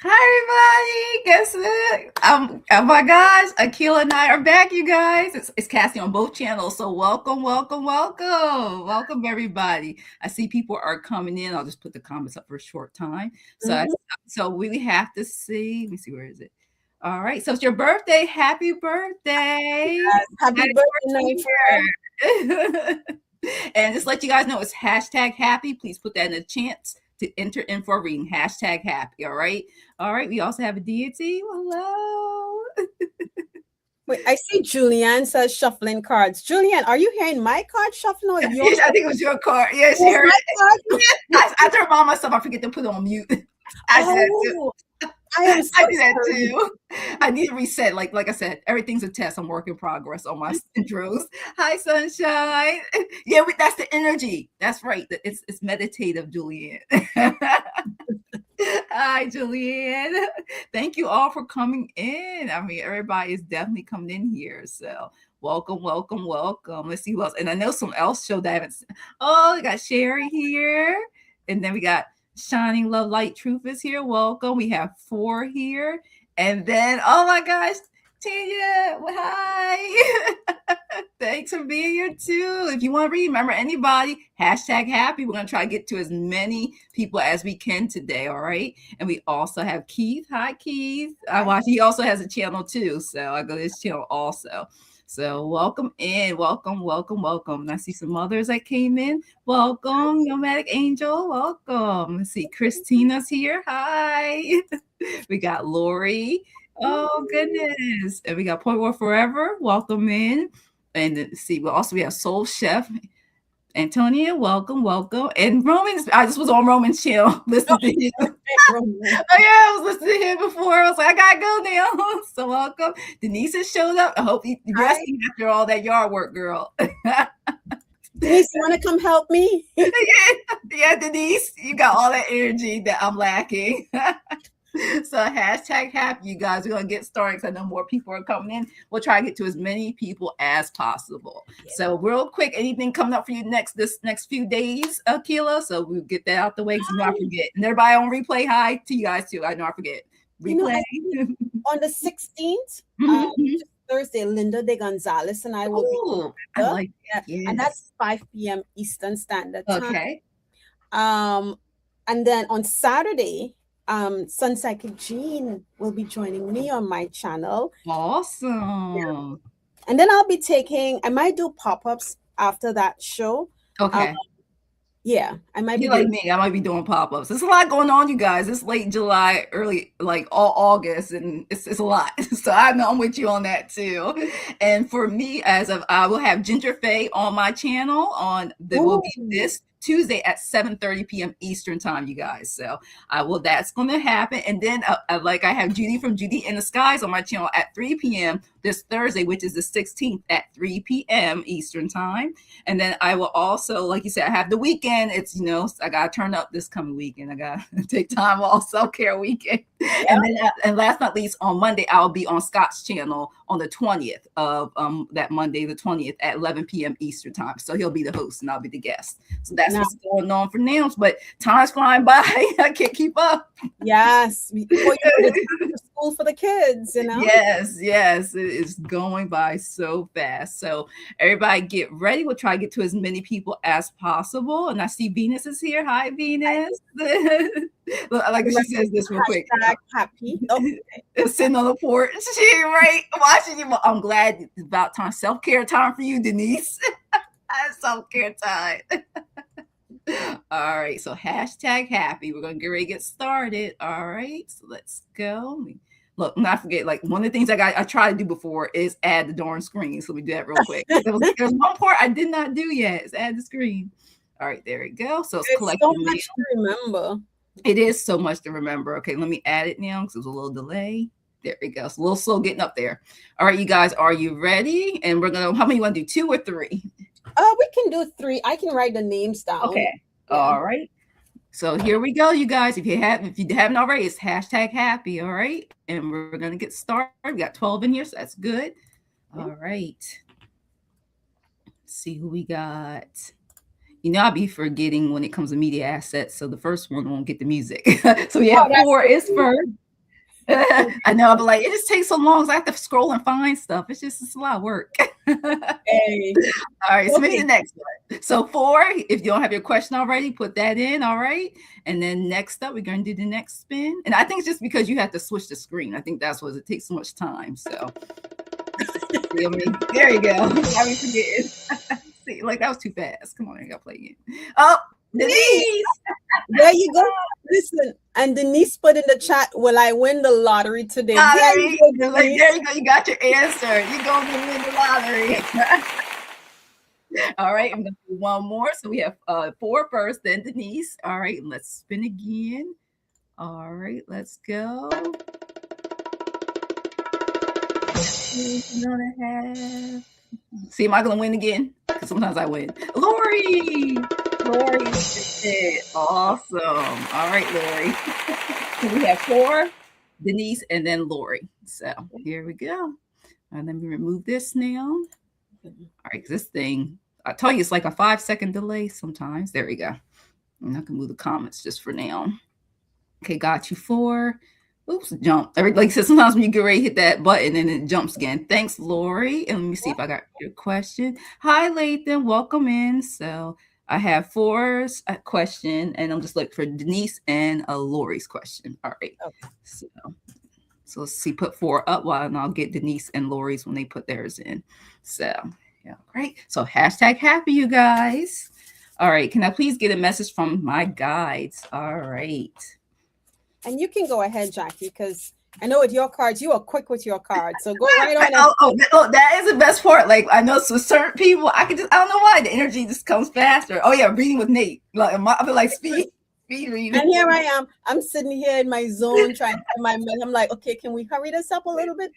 Hi, everybody. Guess what? Oh my gosh, Akela and I are back, you guys. It's casting on both channels. So welcome, everybody. I see people are coming in. I'll just put the comments up for a short time. So, Mhm. so we have to see. Let me see, where is it? All right. So it's your birthday. Happy birthday. Yes. Happy Happy birthday, Nigel. birthday. And just let you guys know it's hashtag happy. Please put that in the chance to enter in for a reading. Hashtag happy. All right. All right. We also have a deity. Hello. Wait, I see Julianne says shuffling cards. Julianne, are you hearing my card shuffling or your Yes, I think it was your card. Yes, was Sharon. my card? I turned on myself. I forget to put it on mute. I did that too. Oh, I am so I do that sorry. too. I need to reset. Like I said, everything's a test. I'm work in progress on my intros. Hi, sunshine. Yeah, that's the energy. That's right. It's meditative, Julianne. Hi, Julianne. Thank you all for coming in. I mean, everybody is definitely coming in here. So welcome. Let's see who else. And I know some else show that I haven't. Oh, we got Sherry here, and then we got Shining Love Light Truth is here. Welcome. We have 4 here. And then, oh my gosh, Tanya, hi. Thanks for being here too. If you want to remember anybody, hashtag happy. We're going to try to get to as many people as we can today. All right. And we also have Keith. Hi, Keith. I watch. He also has a channel too. So I go to his channel also. So welcome in, welcome. I see some others that came in. Welcome, Nomadic Angel. Welcome. Let's see, Christina's here. Hi. We got Lori. Oh goodness. And we got Point War Forever. Welcome in. And let's see, we have Soul Chef. Antonia, welcome. And Romans, I just was on Roman's channel listening to him. Oh yeah, I was listening to him before. I was like, I gotta go now. So welcome. Denise has showed up. I hope you resting after all that yard work, girl. Denise, you want to come help me? Yeah, Denise, you got all that energy that I'm lacking. So hashtag happy, you guys. We're gonna get started because I know more people are coming in. We'll try to get to as many people as possible. Yeah. So real quick, anything coming up for you this next few days, Akela? So we'll get that out the way because you know I forget. And everybody on replay, hi to you guys too. I know I forget. Replay. On the 16th, Thursday, Linda de Gonzalez and I will be. I like that. Yes. And that's 5 p.m. Eastern Standard Time. Okay. And then on Saturday, Sun Psychic Jean will be joining me on my channel. Awesome. Yeah. And then I might do pop-ups after that show. Okay. Yeah, I might be like me. I might be doing pop-ups. There's a lot going on, you guys. It's late July, early like all August, and it's a lot. So I know I'm with you on that too. And for me, I will have Ginger Faye on my channel will be this Tuesday at 7:30 p.m. Eastern time, you guys. So that's going to happen. And then I have Judy from Judy in the Skies on my channel at 3 p.m. this Thursday, which is the 16th at 3 p.m. Eastern time. And then I will also, like you said, I have the weekend. It's, I got to turn up this coming weekend. I got to take time off, self-care weekend. Yeah. And then, and last but not least, on Monday, I'll be on Scott's channel on the 20th of that Monday, the 20th at 11 p.m. Eastern time. So he'll be the host and I'll be the guest. So that's what's going on for now. But time's flying by. I can't keep up. Yes. School for the kids, Yes. It is going by so fast. So everybody get ready. We'll try to get to as many people as possible. And I see Venus is here. Hi, Venus. Like she says this real quick. Happy. Sitting on the porch. She right watching you. I'm glad it's about time. Self-care time for you, Denise. Self-care time. All right. So hashtag happy. We're gonna get ready to get started. All right. So let's go. Look, not forget, like one of the things I tried to do before is add the darn screen. So we do that real quick. There's one part I did not do yet. Is add the screen. All right, there we go. So it's collecting. So much to remember. It is so much to remember. Okay, let me add it now because there's a little delay. There we go. It's a little slow getting up there. All right, you guys, are you ready? And we're gonna. How many you want to do? 2 or 3? We can do 3. I can write the names down. Okay. Yeah. All right. So here we go, you guys. If you haven't already, it's hashtag happy. All right. And we're going to get started. We got 12 in here, so that's good. All right. Let's see who we got. I'll be forgetting when it comes to media assets. So the first one won't get the music. So we have 4 is first. I know, but like it just takes so long. So I have to scroll and find stuff. It's a lot of work. All Hey. right, so maybe the Okay. next one. So 4, if you don't have your question already, put that in. All right, and then next up, we're going to do the next spin. And I think it's just because you have to switch the screen. I think that's what it takes so much time. So feel me? There you go. I be forgetting. See, like that was too fast. Come on, I got to play again. Oh, Denise, Denise. there you go. Listen, and Denise put in the chat, will I win the lottery today? There you Lottery. go, Like, Denise. there you go. You got your answer. You're going to win the lottery. All right, I'm going to do one more. So we have 4 first, then Denise. All right, let's spin again. All right, let's go. See, am I going to win again? Because sometimes I win. Lori. Lori did it. Awesome. All right, Lori. So we have 4, Denise, and then Lori. So here we go. And let me remove this now. All right, this thing, I tell you, it's like a 5-second delay sometimes. There we go. I'm not gonna move the comments just for now. Okay, got you 4. Oops, jump. Like I said, sometimes when you get ready to hit that button and it jumps again. Thanks, Lori. And let me see if I got your question. Hi, Lathan. Welcome in. So I have 4's question, and I'm just looking for Denise and Lori's question. All right. Okay. So let's see, put 4 up while and I'll get Denise and Lori's when they put theirs in. So yeah, great. So hashtag happy, you guys. All right. Can I please get a message from my guides? All right. And you can go ahead, Jackie, because I know with your cards, you are quick with your cards. So go right on. That is the best part. Like I know with certain people, I don't know why the energy just comes faster. Oh yeah, reading with Nate. Like I'll be like speed reading. And here I am. I'm sitting here in my zone trying to my mind. I'm like, okay, can we hurry this up a little bit?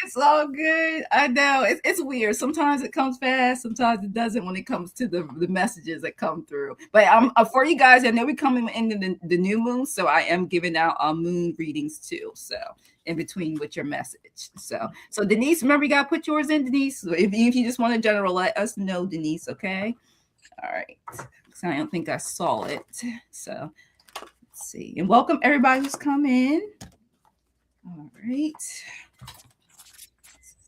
It's all good. I know it's weird. Sometimes it comes fast. Sometimes it doesn't when it comes to the messages that come through. But I'm for you guys. I know we're coming into the new moon, so I am giving out moon readings too. So in between with your message. So Denise, remember you gotta put yours in, Denise. So if you just want to general, let us know, Denise. Okay. All right. So I don't think I saw it. So let's see. And welcome everybody who's come in. All right.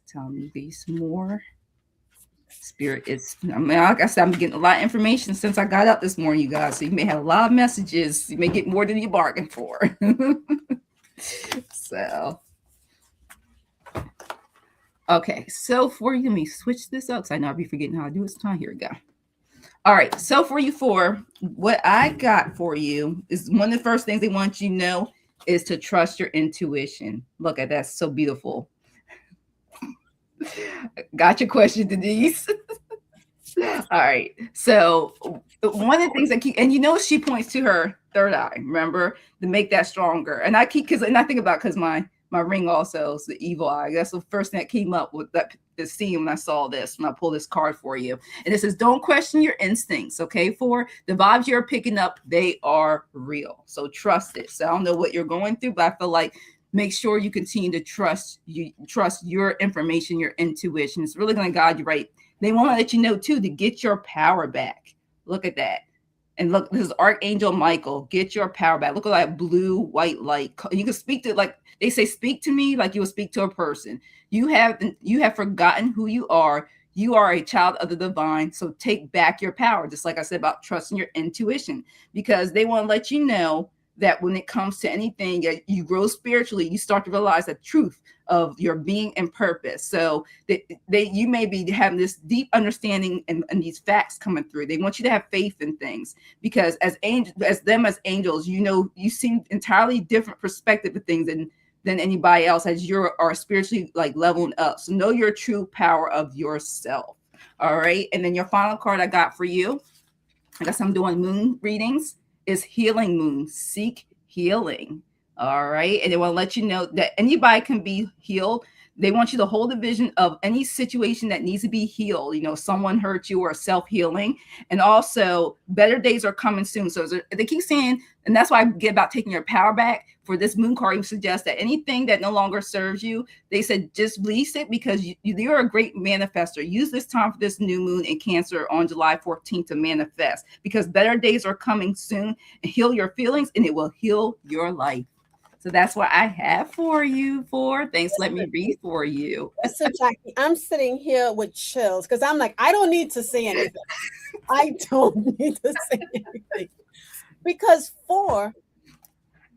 Tell me these more. Spirit is, I mean, like I said, I'm getting a lot of information since I got up this morning, you guys. So you may have a lot of messages. You may get more than you bargained for. So, okay. So for you, let me switch this up because I know I'll be forgetting how to do it. So here we go. All right. So for you 4, what I got for you is one of the first things they want you to know is to trust your intuition. Look at that. So beautiful. Got your question, Denise. All right. So one of the things that she points to her third eye, remember, to make that stronger. And I think about because my ring also is the evil eye. That's the first thing that came up with the scene when I saw this, when I pull this card for you. And it says, don't question your instincts, okay? For the vibes you're picking up, they are real. So trust it. So I don't know what you're going through, but I feel like make sure you continue to trust your information, your intuition. It's really going to guide you right. They want to let you know too to get your power back. Look at that. And look, this is Archangel Michael. Get your power back. Look at that blue, white light. You can speak to, like they say, speak to me like you would speak to a person. You have forgotten who you are. You are a child of the divine. So take back your power. Just like I said about trusting your intuition, because they want to let you know that when it comes to anything, you grow spiritually, you start to realize the truth of your being and purpose. So you may be having this deep understanding and these facts coming through. They want you to have faith in things because as angels, you see entirely different perspective of things than anybody else as you are spiritually like leveling up. So know your true power of yourself. All right. And then your final card I got for you, I guess I'm doing moon readings, is healing moon. Seek healing. All right. And they want to let you know that anybody can be healed. They want you to hold a vision of any situation that needs to be healed. Someone hurt you or self-healing. And also better days are coming soon. So they keep saying, and that's why I get about taking your power back. For this moon card, you suggest that anything that no longer serves you, they said just release it because you're a great manifester. Use this time for this new moon in Cancer on July 14th to manifest because better days are coming soon. And heal your feelings and it will heal your life. So that's what I have for you. For thanks, let me read for you. Listen, Jackie, I'm sitting here with chills because I'm like, I don't need to say anything. I don't need to say anything. Because four,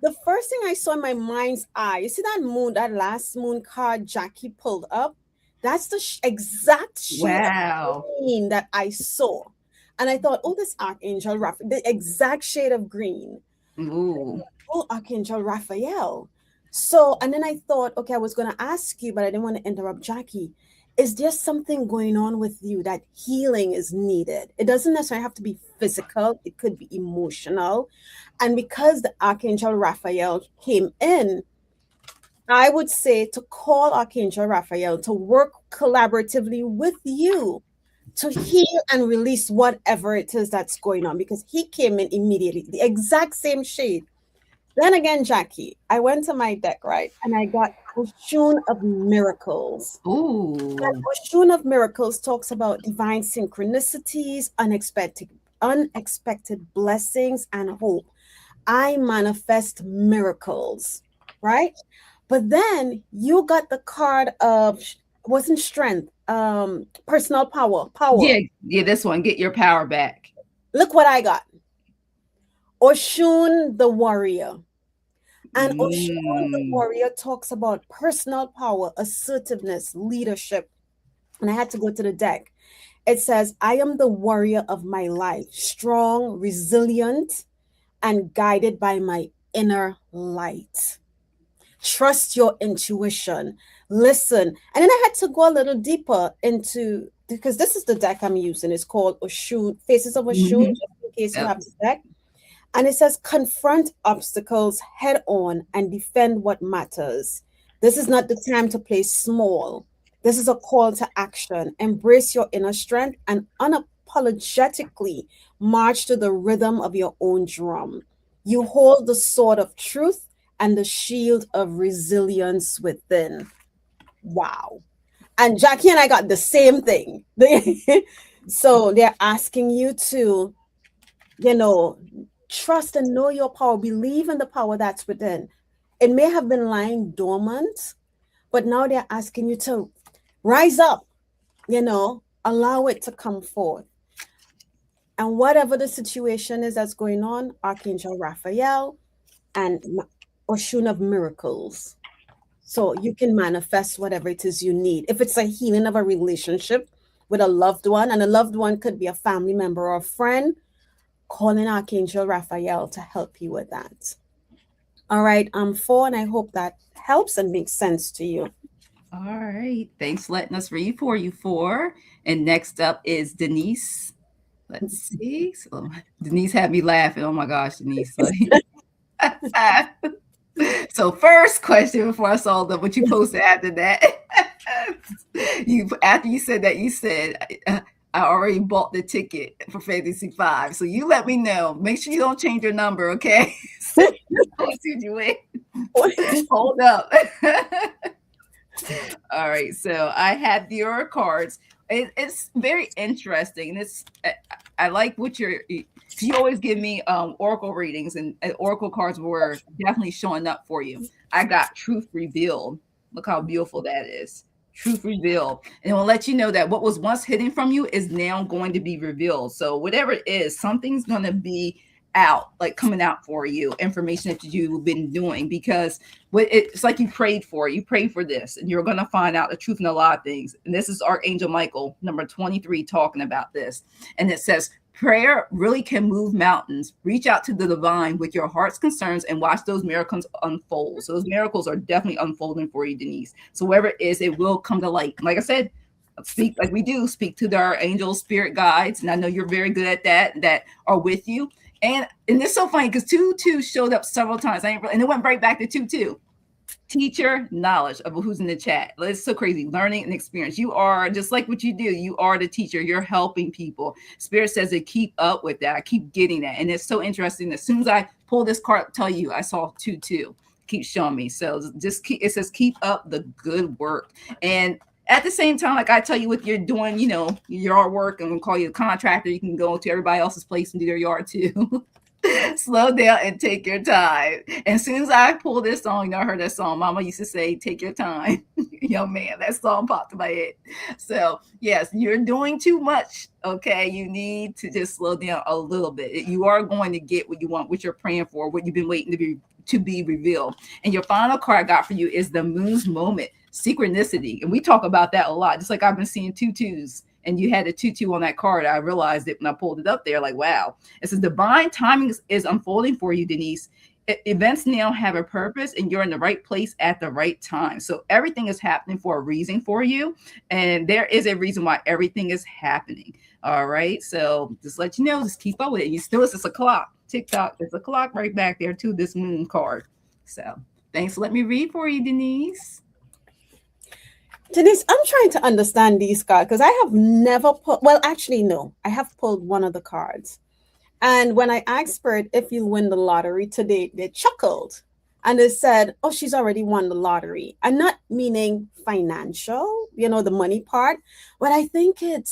the first thing I saw in my mind's eye, you see that moon, that last moon card Jackie pulled up? That's the exact shade of Wow. green that I saw. And I thought, oh, this Archangel Raphael, the exact shade of green. Ooh. Oh, Archangel Raphael. So, and then I thought, okay, I was going to ask you, but I didn't want to interrupt Jackie. Is there something going on with you that healing is needed? It doesn't necessarily have to be physical, it could be emotional. And because the Archangel Raphael came in, I would say to call Archangel Raphael to work collaboratively with you to heal and release whatever it is that's going on because he came in immediately, the exact same shade. Then again, Jackie, I went to my deck, right? And I got Oshun of Miracles. And Ooh. Oshun of Miracles talks about divine synchronicities, unexpected blessings, and hope. I manifest miracles, right? But then you got the card of wasn't strength, personal power. Yeah, yeah, this one. Get your power back. Look what I got. Oshun the warrior. And Oshun the Mm. warrior talks about personal power, assertiveness, leadership. And I had to go to the deck. It says, I am the warrior of my life, strong, resilient, and guided by my inner light. Trust your intuition. Listen. And then I had to go a little deeper into because this is the deck I'm using. It's called Oshun, Faces of Oshun, Mhm. just in case you Yep. have the deck. And it says, confront obstacles head on and defend what matters. This is not the time to play small. This is a call to action. Embrace your inner strength and unapologetically march to the rhythm of your own drum. You hold the sword of truth and the shield of resilience within. Wow. And Jackie and I got the same thing. So they're asking you to, you know, trust and know your power, believe in the power that's within. It may have been lying dormant, but now they're asking you to rise up, allow it to come forth. And whatever the situation is that's going on, Archangel Raphael and Oshun of Miracles. So you can manifest whatever it is you need. If it's a healing of a relationship with a loved one, and a loved one could be a family member or a friend, call in Archangel Raphael to help you with that. All right, I'm four, and I hope that helps and makes sense to you. All right. Thanks for letting us read for you. For and next up is Denise. Let's see. So Denise had me laughing. Oh my gosh, Denise. So first question before I saw what you posted after that. You after you said that you said I already bought the ticket for Fantasy 5. So you let me know. Make sure you don't change your number, okay? Hold up. All right, so I have your cards. It's very interesting, and I like what you always give me oracle readings, and oracle cards were definitely showing up for you. I got Truth Revealed. Look how beautiful that is. Truth Revealed, and it will let you know that what was once hidden from you is now going to be revealed. So whatever it is, something's going to be out, like coming out for you, information that you've been doing, because it's like you prayed for this, and you're going to find out the truth in a lot of things. And this is Archangel Michael, number 23, talking about this. And it says, prayer really can move mountains. Reach out to the divine with your heart's concerns and watch those miracles unfold. So those miracles are definitely unfolding for you, Denise. So wherever it is, it will come to light. Like I said, speak like we do, speak to our angel spirit guides. And I know you're very good at that are with you. And it's so funny because 2-2 showed up several times. And it went right back to 2-2. Teacher, knowledge of who's in the chat. It's so crazy. Learning and experience. You are just like what you do. You are the teacher. You're helping people. Spirit says to keep up with that. I keep getting that. And it's so interesting. As soon as I pull this card, I'll tell you, I saw 2-2. Keep showing me. So just it says keep up the good work. And at the same time, like I tell you, what you're doing, your yard work, and we'll call you a contractor. You can go to everybody else's place and do their yard too. Slow down and take your time. And as soon as I pulled this song, I heard that song. Mama used to say, "Take your time." Young man, that song popped in my head. So yes, you're doing too much. Okay, you need to just slow down a little bit. You are going to get what you want, what you're praying for, what you've been waiting to be revealed. And your final card I got for you is the Moon's Moment, synchronicity. And we talk about that a lot. Just like I've been seeing tutus, and you had a tutu on that card. I realized it when I pulled it up there. Like, wow. It says divine timing is unfolding for you, Denise. Events now have a purpose, and you're in the right place at the right time. So everything is happening for a reason for you, and there is a reason why everything is happening. All right. So just let you know, just keep up with it. You still, it's a clock. TikTok, there's a clock right back there to this moon card. So thanks for letting me read for you, Denise. Denise, I'm trying to understand these cards because I have never pulled, well, actually, no, I have pulled one of the cards. And when I asked Spirit if you win the lottery today, they chuckled and they said, oh, she's already won the lottery. And not meaning financial, the money part, but I think it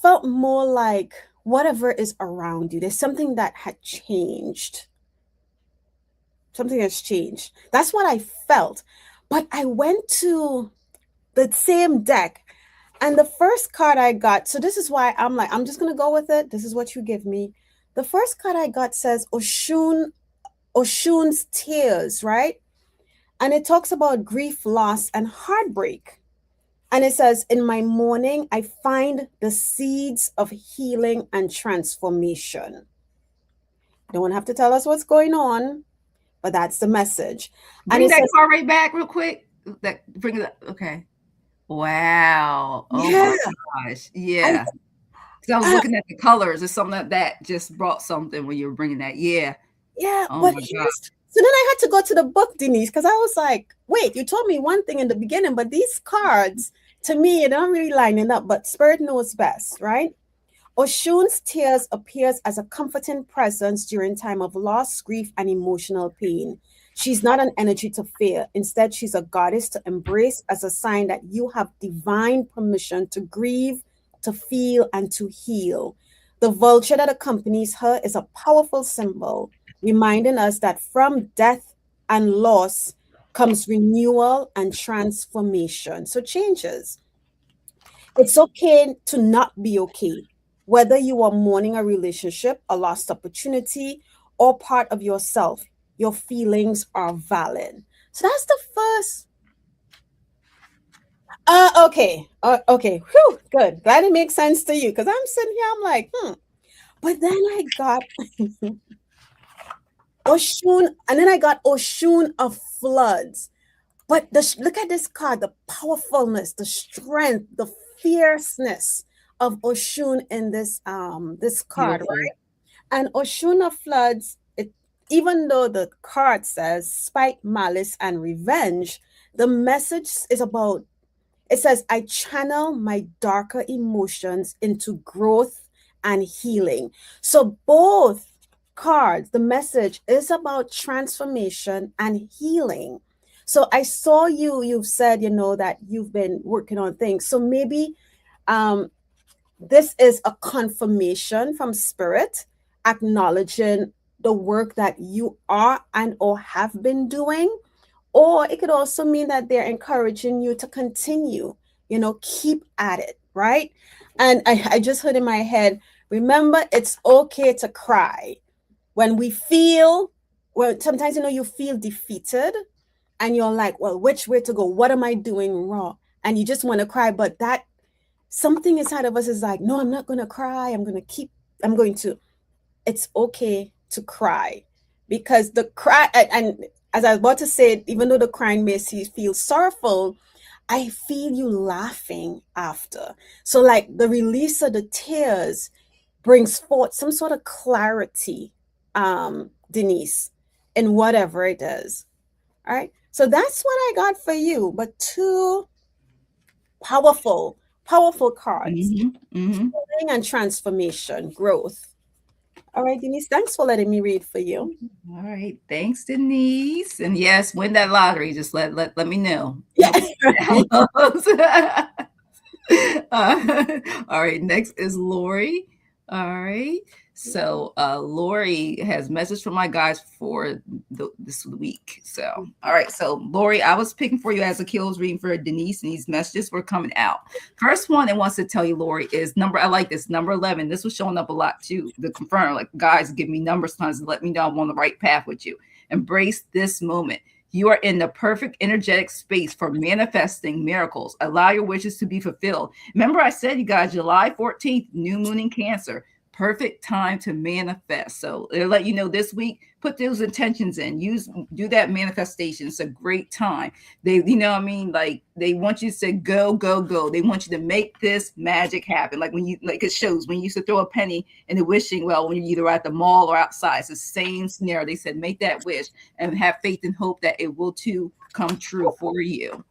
felt more like whatever is around you, there's something that had changed. Something has changed. That's what I felt. But I went to the same deck, and the first card I got, so this is why I'm like, I'm just going to go with it. This is what you give me. The first card I got says Oshun's tears, right? And it talks about grief, loss, and heartbreak. And it says, in my mourning, I find the seeds of healing and transformation. You don't have to tell us what's going on, but that's the message. Bring that card right back real quick. Bring it up. Okay. Wow. Oh yeah. my gosh. Yeah. I was looking at the colors. It's something that just brought something when you were bringing that. Yeah. Yeah. Oh but so then I had to go to the book, Denise, because I was like, wait, you told me one thing in the beginning, but these cards, to me, they're not really lining up, but Spirit knows best, right? Oshun's tears appears as a comforting presence during time of loss, grief, and emotional pain. She's not an energy to fear. Instead, she's a goddess to embrace as a sign that you have divine permission to grieve, to feel, and to heal. The vulture that accompanies her is a powerful symbol, reminding us that from death and loss comes renewal and transformation. So changes. It's okay to not be okay. Whether you are mourning a relationship, a lost opportunity, or part of yourself, your feelings are valid. So that's the first. Okay. Okay. Whew, good. Glad it makes sense to you, because I'm sitting here, I'm like, But then I got Oshun, and then I got Oshun of floods. But look at this card, the powerfulness, the strength, the fierceness of Oshun in this card, beautiful. Right? And Oshun of floods, even though the card says spite, malice, and revenge, the message is about, it says, I channel my darker emotions into growth and healing. So both cards, the message is about transformation and healing. So I saw you've said, that you've been working on things. So maybe this is a confirmation from Spirit, acknowledging the work that you are and or have been doing. Or it could also mean that they're encouraging you to continue, keep at it, right? And I just heard in my head, remember, it's okay to cry. When we feel, well, sometimes, you feel defeated and you're like, well, which way to go? What am I doing wrong? And you just want to cry, but that something inside of us is like, no, I'm not going to cry. It's okay to cry, because the cry, and as I was about to say, even though the crying makes you feel sorrowful, I feel you laughing after. So like the release of the tears brings forth some sort of clarity, Denise, in whatever it is. All right. So that's what I got for you. But two powerful cards. Healing and transformation, growth. All right, Denise, thanks for letting me read for you. All right. Thanks, Denise. And yes, win that lottery. Just let me know. Yeah. All right. Next is Lori. All right. So Lori has message from my guys for this week. So all right, so Lori, I was picking for you as Akela's reading for Denise, and these messages were coming out. First one it wants to tell you, Lori, is number. I like this number 11. This was showing up a lot too. The confirm, like guys give me numbers sometimes to let me know I'm on the right path with you. Embrace this moment. You are in the perfect energetic space for manifesting miracles. Allow your wishes to be fulfilled. Remember, I said, you guys, July 14th, new moon in Cancer. Perfect time to manifest. So it'll let you know this week, put those intentions in, do that manifestation. It's a great time. They, you know what I mean? Like they want you to say, go, go, go. They want you to make this magic happen. Like when you, like it shows when you used to throw a penny in the wishing well, when you're either at the mall or outside, it's the same scenario. They said, make that wish and have faith and hope that it will too come true for you.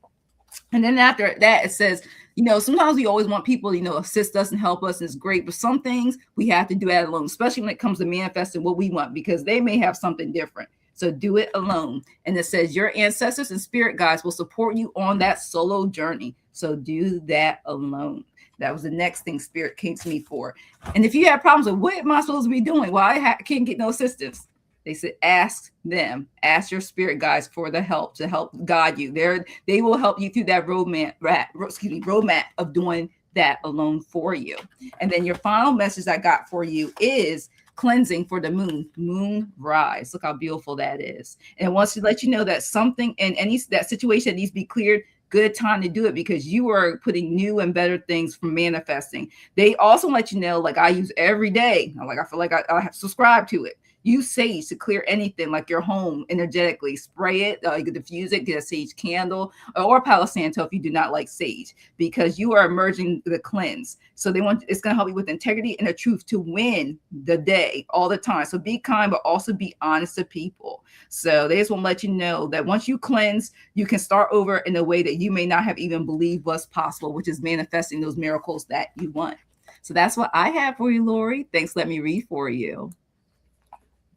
And then after that, it says, you know, sometimes we always want people, you know, assist us and help us. And it's great. But some things we have to do that alone, especially when it comes to manifesting what we want, because they may have something different. So do it alone. And it says your ancestors and spirit guides will support you on that solo journey. So do that alone. That was the next thing Spirit came to me for. And if you have problems with what am I supposed to be doing? Well, I can't get no assistance. They said, ask them, ask your spirit guides for the help to help guide you. They will help you through that roadmap of doing that alone for you. And then your final message I got for you is cleansing for the moon rise. Look how beautiful that is. And it wants to let you know that something in that situation needs to be cleared. Good time to do it because you are putting new and better things from manifesting. They also let you know, like I use every day. Like I feel like I have subscribed to it. Use sage to clear anything like your home energetically. Spray it, you can diffuse it, get a sage candle or Palo Santo if you do not like sage, because you are emerging the cleanse. So it's going to help you with integrity and the truth to win the day all the time. So be kind, but also be honest to people. So they just want to let you know that once you cleanse, you can start over in a way that you may not have even believed was possible, which is manifesting those miracles that you want. So that's what I have for you, Lori. Thanks. Let me read for you.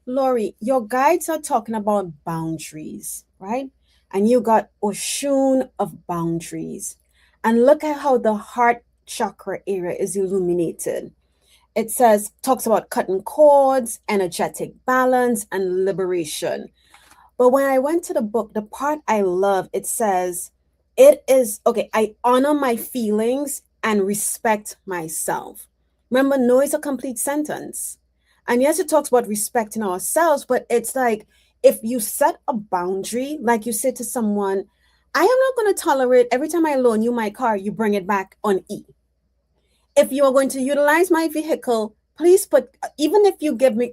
Lori, your guides are talking about boundaries, right? And you got Oshun of boundaries. And look at how the heart chakra area is illuminated. It says, talks about cutting cords, energetic balance, and liberation. But when I went to the book, the part I love, it says, it is, okay, I honor my feelings and respect myself. Remember, no is a complete sentence. And yes, it talks about respecting ourselves, but it's like if you set a boundary, like you say to someone, I am not going to tolerate every time I loan you my car, you bring it back on E. If you are going to utilize my vehicle, please put, even if you give me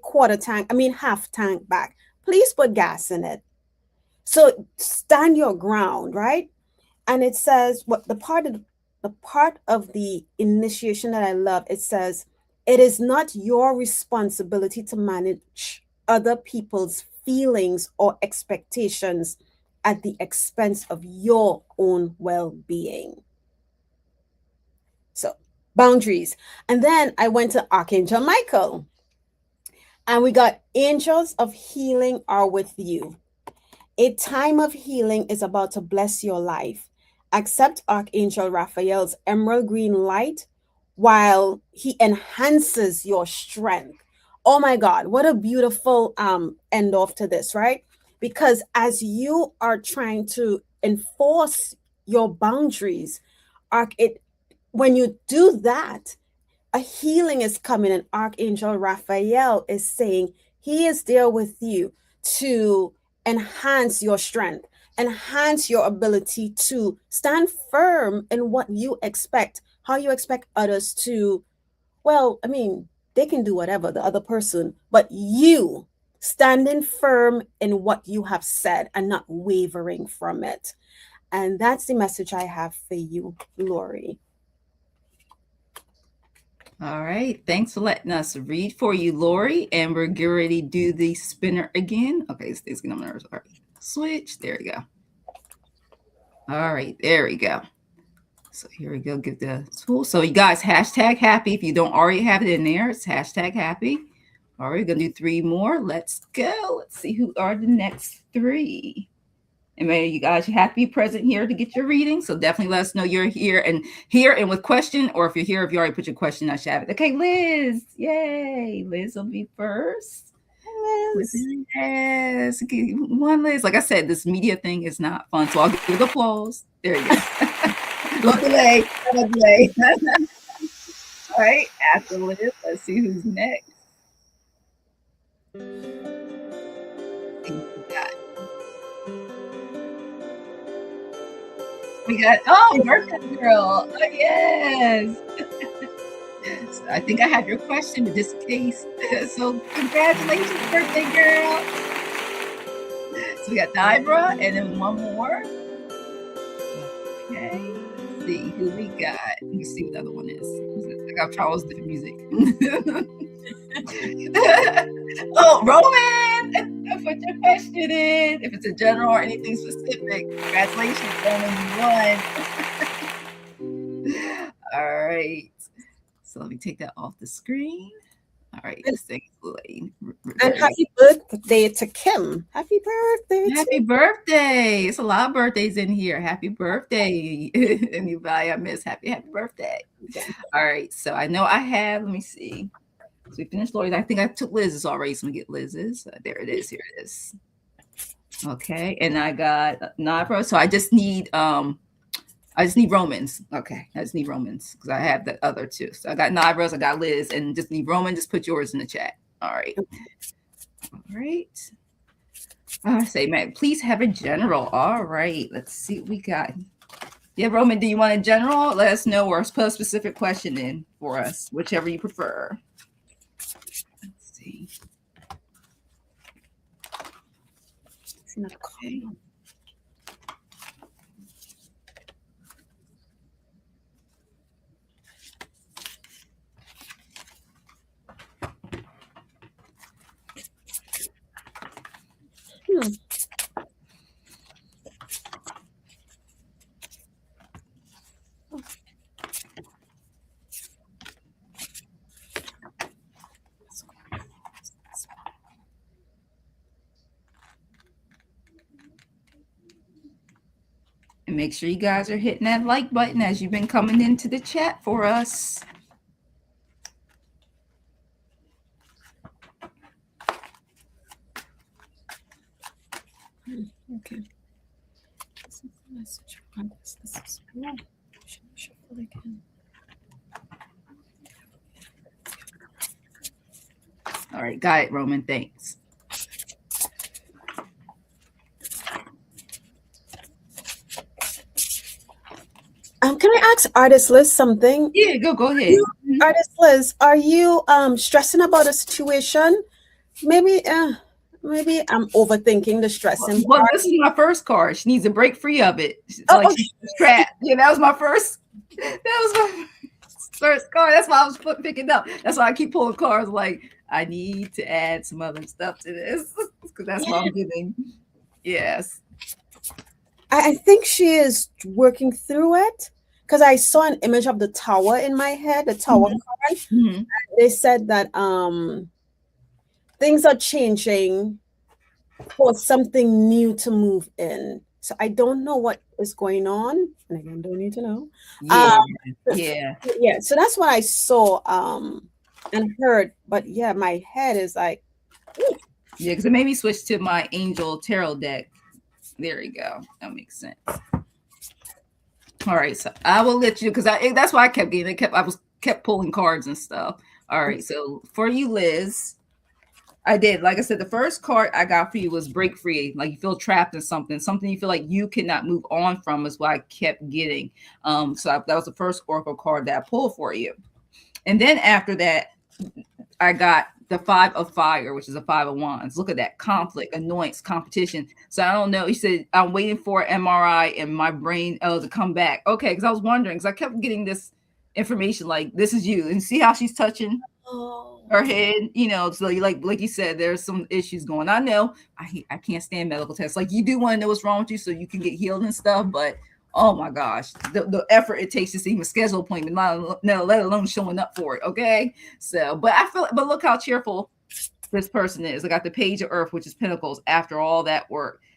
half tank back, please put gas in it. So stand your ground, right? And it says what the part of the initiation that I love, it says, it is not your responsibility to manage other people's feelings or expectations at the expense of your own well-being. So, boundaries. And then I went to Archangel Michael. And we got angels of healing are with you. A time of healing is about to bless your life. Accept Archangel Raphael's emerald green light while he enhances your strength. Oh my God, what a beautiful end off to this, right? Because as you are trying to enforce your boundaries, when you do that, a healing is coming, and Archangel Raphael is saying he is there with you to enhance your strength, enhance your ability to stand firm in what you expect, how you expect others to, well, I mean, they can do whatever, the other person, but you standing firm in what you have said and not wavering from it. And that's the message I have for you, Lori. All right. Thanks for letting us read for you, Lori. And we're getting ready to do the spinner again. Okay, it's getting on my nerves. All right. Switch. There we go. All right. There we go. So here we go. Get the tool. So you guys, hashtag happy. If you don't already have it in there, it's hashtag happy. All right, we're going to do 3 more. Let's go. Let's see who are the next 3. And maybe you guys, you have to be present here to get your reading. So definitely let us know you're here and with question, or if you're here, if you already put your question, I should have it. Okay, Liz. Yay. Liz will be first. Liz. Yes. Okay. One Liz. Like I said, this media thing is not fun. So I'll give the applause. There you go. No delay. No delay. All right. After Liz, let's see who's next. We got birthday girl. Oh, yes. So I think I have your question, but just in case. So congratulations, birthday girl. So we got Dibra and then one more. Okay. Let's see who we got. Let me see what the other one is. I got Charles different music. Roman! Put your question in. If it's a general or anything specific, congratulations, Roman, you won. All right. So let me take that off the screen. All right, this thing's late. And happy birthday to Kim. Happy birthday. Happy birthday. It's a lot of birthdays in here. Happy birthday. Anybody I miss, happy birthday. All right, so I know I have, let me see. So we finished Lori's. I think I took Liz's already, so I'm gonna get Liz's. There it is. Here it is. Okay, and I got Nabra. So I just need Romans. Okay, I just need Romans because I have the other two. So I got Nabras, I got Liz, and just need Roman. Just put yours in the chat. All right. All right. I say, man, please have a general. All right. Let's see what we got. Yeah, Roman, do you want a general? Let us know, or put a specific question in for us, whichever you prefer. Let's see. It's not okay. And make sure you guys are hitting that like button as you've been coming into the chat for us. Okay. This is the message from this. This is shuffle again. All right, got it, Roman. Thanks. Can I ask Artist Liz something? Yeah, go ahead. Artist Liz, are you stressing about a situation? Maybe I'm overthinking the stressing. Well, this is my first card. She needs to break free of it. She's trapped. Yeah, that was my first. That was my first card. That's why I was picking up. That's why I keep pulling cards. Like I need to add some other stuff to this because that's what I'm getting. Yes. I think she is working through it because I saw an image of the tower in my head, the tower card. Mm-hmm. They said that things are changing for something new to move in. So I don't know what is going on. And again, don't need to know. Yeah. So that's what I saw and heard. But yeah, my head is like, ooh. Yeah, because it made me switch to my Angel Tarot deck. There you go. That makes sense. All right, so I will let you because that's why I kept getting it. I kept pulling cards and stuff. All right, so for you, Liz, I did. Like I said, the first card I got for you was break free. Like you feel trapped in something you feel like you cannot move on from is what I kept getting. So that was the first Oracle card that I pulled for you. And then after that, I got the 5 of Fire, which is a 5 of Wands. Look at that. Conflict, annoyance, competition. So I don't know. He said, I'm waiting for MRI and my brain to come back. Okay, because I was wondering, because I kept getting this information like, this is you. And see how she's touching her head? You know, so like you said, there's some issues going on. I know I can't stand medical tests. Like you do want to know what's wrong with you so you can get healed and stuff, but oh my gosh, the effort it takes to even schedule an appointment, let alone showing up for it. Okay. So, but look how cheerful this person is. I got the Page of Earth, which is Pentacles after all that work.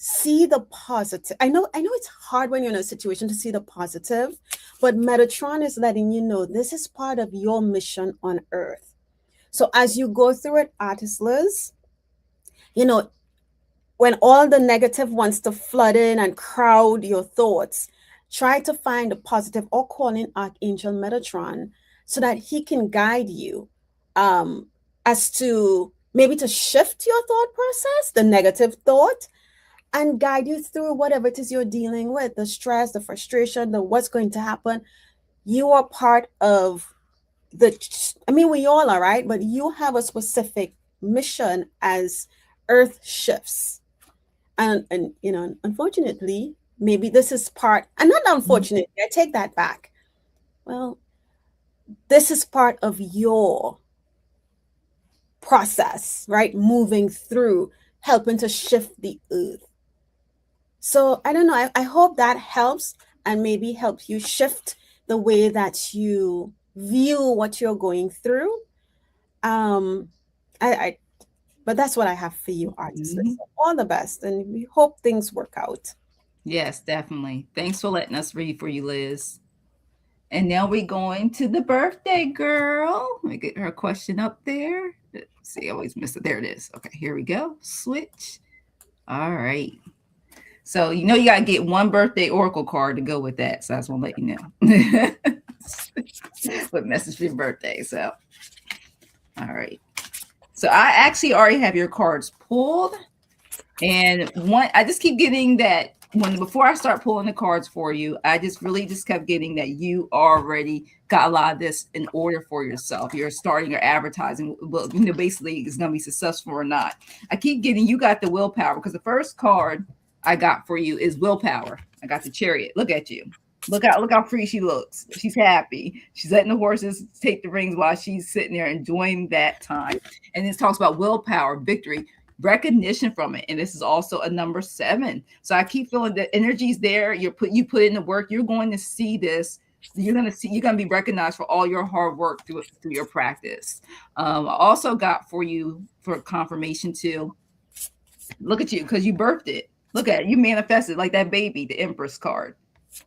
See the positive. I know it's hard when you're in a situation to see the positive, but Metatron is letting you know this is part of your mission on Earth. So as you go through it, Artist Liz, you know, when all the negative wants to flood in and crowd your thoughts, try to find a positive or call in Archangel Metatron so that he can guide you um, as to maybe to shift your thought process, the negative thought, and guide you through whatever it is you're dealing with, the stress, the frustration, the what's going to happen. You are part of the, I mean, we all are, right? But you have a specific mission as Earth shifts. And unfortunately, maybe this is part, and not unfortunately, I take that back. Well, this is part of your process, right? Moving through, helping to shift the earth. So I don't know. I hope that helps and maybe helps you shift the way that you view what you're going through. Um, I but that's what I have for you, artists. Mm-hmm. So all the best, and we hope things work out. Yes, definitely. Thanks for letting us read for you, Liz. And now we're going to the birthday girl. Let me get her question up there. Let's see, I always miss it. There it is. Okay, here we go. Switch. All right. So you know you gotta get one birthday oracle card to go with that. So I just want to let you know. What message for your birthday? So, all right. So I actually already have your cards pulled, and one I just keep getting that before I start pulling the cards for you, I just kept getting that you already got a lot of this in order for yourself. You're starting your advertising, well, basically it's gonna be successful or not. I keep getting you got the willpower because the first card I got for you is willpower. I got the Chariot. Look at you. Look how free she looks. She's happy. She's letting the horses take the reins while she's sitting there enjoying that time. And this talks about willpower, victory, recognition from it. And this is also a number 7. So I keep feeling the energy's there. You put in the work. You're going to see this. You're going to be recognized for all your hard work through your practice. I also got for you for confirmation too. Look at you, because you birthed it. Look at it. You manifested like that baby, the Empress card.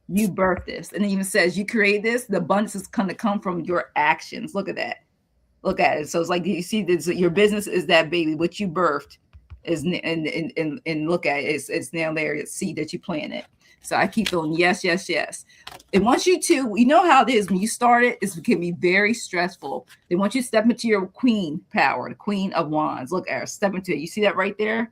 You birthed this. And it even says you create this. The abundance is going to come from your actions. Look at that. Look at it. So it's like you see this, your business is that baby. What you birthed is, and look at it. It's now there. It's seed that you planted. So I keep feeling yes, yes, yes. They want you to, you know how it is when you start it, it can be very stressful. They want you to step into your queen power, the Queen of Wands. Look at her, step into it. You see that right there?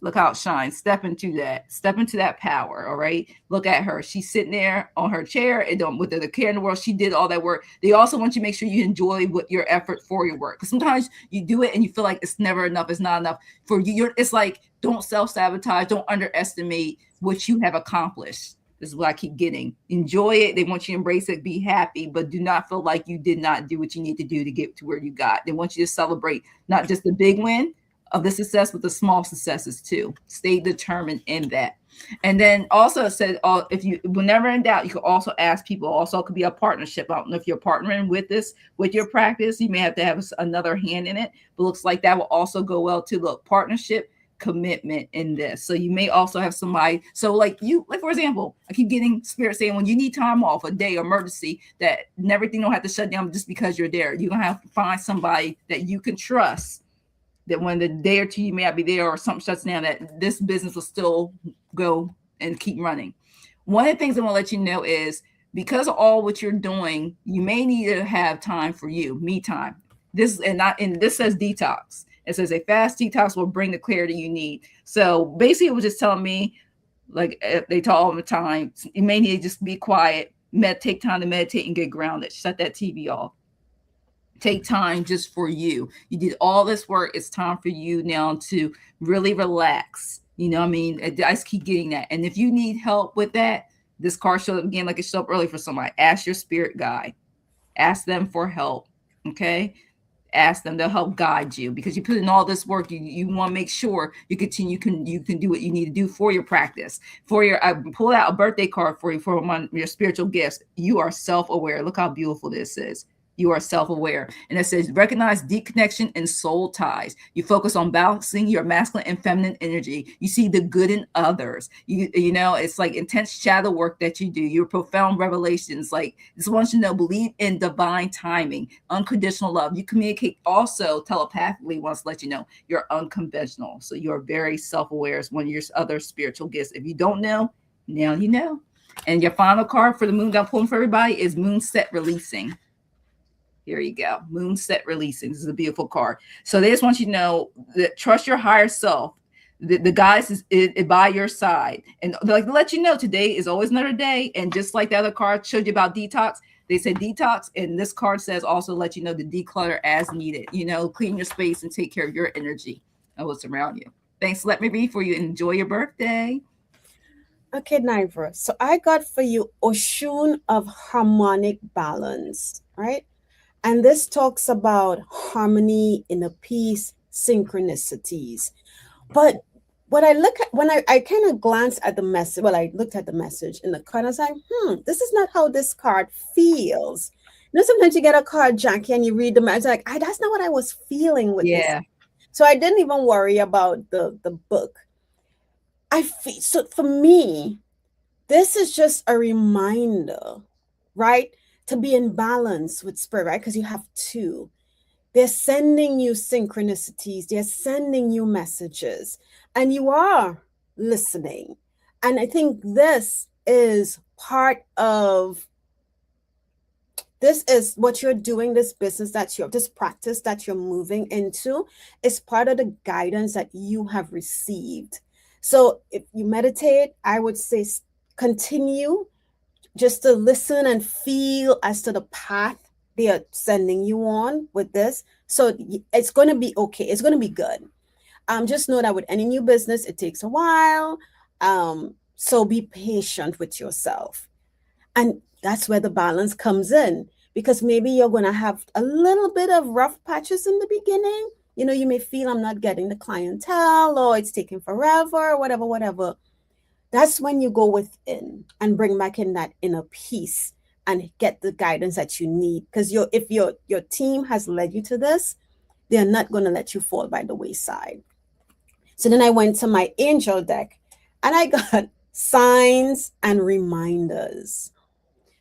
Look how it shines. Step into that power. All right. Look at her. She's sitting there on her chair and with the care in the world. She did all that work. They also want you to make sure you enjoy your effort for your work. Because sometimes you do it and you feel like it's never enough. It's not enough for you. It's like, don't self-sabotage. Don't underestimate what you have accomplished. This is what I keep getting. Enjoy it. They want you to embrace it, be happy, but do not feel like you did not do what you need to do to get to where you got. They want you to celebrate not just the big win of the success, with the small successes too. Stay determined in that. And then also it said, if you, whenever in doubt, you can also ask people. Also, it could be a partnership. I don't know if you're partnering with your practice. You may have to have another hand in it, but looks like that will also go well too. Look, partnership, commitment in this. So you may also have somebody. So like for example, I keep getting spirit saying when you need time off, a day emergency, that everything don't have to shut down just because you're there. You're gonna have to find somebody that you can trust, that when the day or two you may not be there or something shuts down, that this business will still go and keep running. One of the things I want to let you know is, because of all what you're doing, you may need to have time for you, me time. This says detox. It says a fast detox will bring the clarity you need. So basically it was just telling me, like they talk all the time, you may need to just be quiet, take time to meditate and get grounded. Shut that TV off. Take time just for you. You did all this work. It's time for you now to really relax. You know what I mean? I just keep getting that. And if you need help with that, this card showed up again like it showed up early for somebody. Ask your spirit guide. Ask them for help. Okay? Ask them. They'll help guide you, because you put in all this work. You want to make sure you can do what you need to do for your practice. I pulled out a birthday card for you for your spiritual gifts. You are self-aware. Look how beautiful this is. You are self-aware. And it says recognize deep connection and soul ties. You focus on balancing your masculine and feminine energy. You see the good in others. You know, it's like intense shadow work that you do. Your profound revelations, like just wants you to know, believe in divine timing, unconditional love. You communicate also telepathically, wants to let you know you're unconventional. So you're very self-aware as one of your other spiritual gifts. If you don't know, now you know. And your final card for the moon that I'm pulling for everybody is moon set releasing. Here you go. Moon set releasing. This is a beautiful card. So they just want you to know that trust your higher self. The guys is by your side. And like to let you know today is always another day. And just like the other card showed you about detox, they said detox. And this card says also let you know to declutter as needed. You know, clean your space and take care of your energy and what's around you. Thanks. Let me read for you. Enjoy your birthday. Okay, Nivra. So I got for you Oshun of harmonic balance, right? And this talks about harmony, inner peace, synchronicities. But what I look at when I kind of glanced at the message, well, I looked at the message in the card, I was like, this is not how this card feels. You know, sometimes you get a card, Jackie, and you read the message, like, that's not what I was feeling with this. Yeah. So I didn't even worry about the book. I feel so for me, this is just a reminder, right? To be in balance with spirit, right? Because you have two. They're sending you synchronicities, they're sending you messages, and you are listening. And I think this is part of this is what you're doing, this business that you're, this practice that you're moving into is part of the guidance that you have received. So if you meditate, I would say continue just to listen and feel as to the path they are sending you on with this. So it's going to be okay. It's going to be good. Just know that with any new business, it takes a while. So be patient with yourself. And that's where the balance comes in, because maybe you're going to have a little bit of rough patches in the beginning. You know, you may feel I'm not getting the clientele, or it's taking forever, whatever. That's when you go within and bring back in that inner peace and get the guidance that you need. Because if your team has led you to this, they're not going to let you fall by the wayside. So then I went to my angel deck and I got signs and reminders,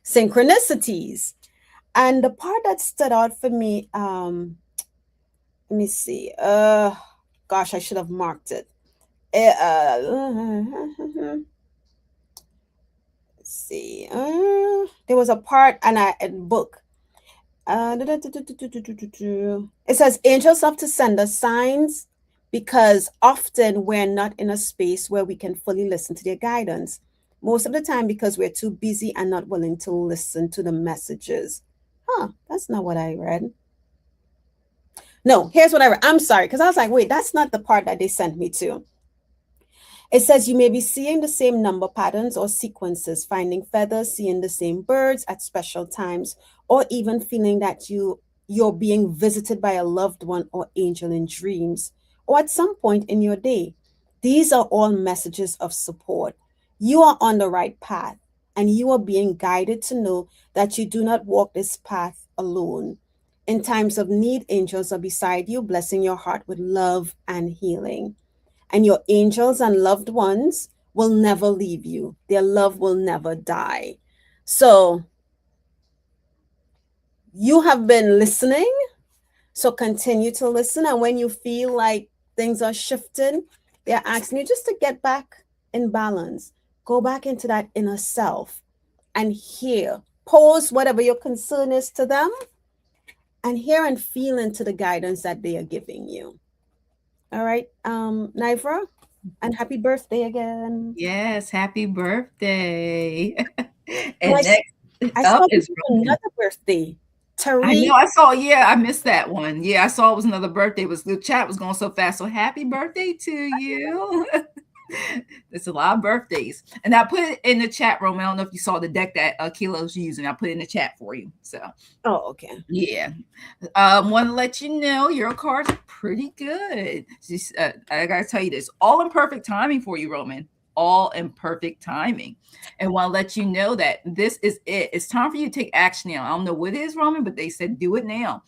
synchronicities. And the part that stood out for me, let me see. Gosh, I should have marked it. Let's see. There was a part and a book. It says angels have to send us signs because often we're not in a space where we can fully listen to their guidance. Most of the time because we're too busy and not willing to listen to the messages. That's not what I read. No, here's what I read. I'm sorry, because I was like, wait, that's not the part that they sent me to. It says you may be seeing the same number patterns or sequences, finding feathers, seeing the same birds at special times, or even feeling that you're being visited by a loved one or angel in dreams, or at some point in your day. These are all messages of support. You are on the right path, and you are being guided to know that you do not walk this path alone. In times of need, angels are beside you, blessing your heart with love and healing. And your angels and loved ones will never leave you. Their love will never die. So you have been listening. So continue to listen. And when you feel like things are shifting, they're asking you just to get back in balance. Go back into that inner self and hear. Pose whatever your concern is to them and hear and feel into the guidance that they are giving you. All right, Nivra, and happy birthday again. Yes, happy birthday. And And next I up saw is another birthday. I know Tariq. I saw, yeah, I missed that one. Yeah, I saw it was another birthday. It was the chat was going so fast. So happy birthday to you. It's a lot of birthdays. And I put it in the chat room. I don't know if you saw the deck that Akila's using. I put it in the chat for you. So Oh, okay. yeah. Want to let you know your cards are pretty good. I gotta tell you this, all in perfect timing for you, Roman. all in perfect timing. And want to let you know that this is it. It's time for you to take action now. I don't know what it is, Roman, but they said do it now.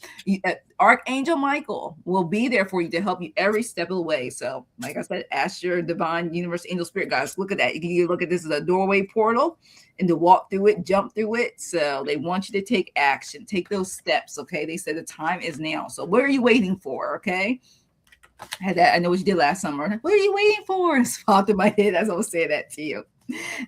Archangel Michael will be there for you to help you every step of the way. So, like I said, ask your divine universe, angel, spirit guys. Look at that. You can look at this as a doorway portal and to walk through it, jump through it. So they want you to take action, take those steps. Okay. They said the time is now. So what are you waiting for? Okay. I had that. I know what you did last summer. What are you waiting for? It's popped in my head as I was saying that to you.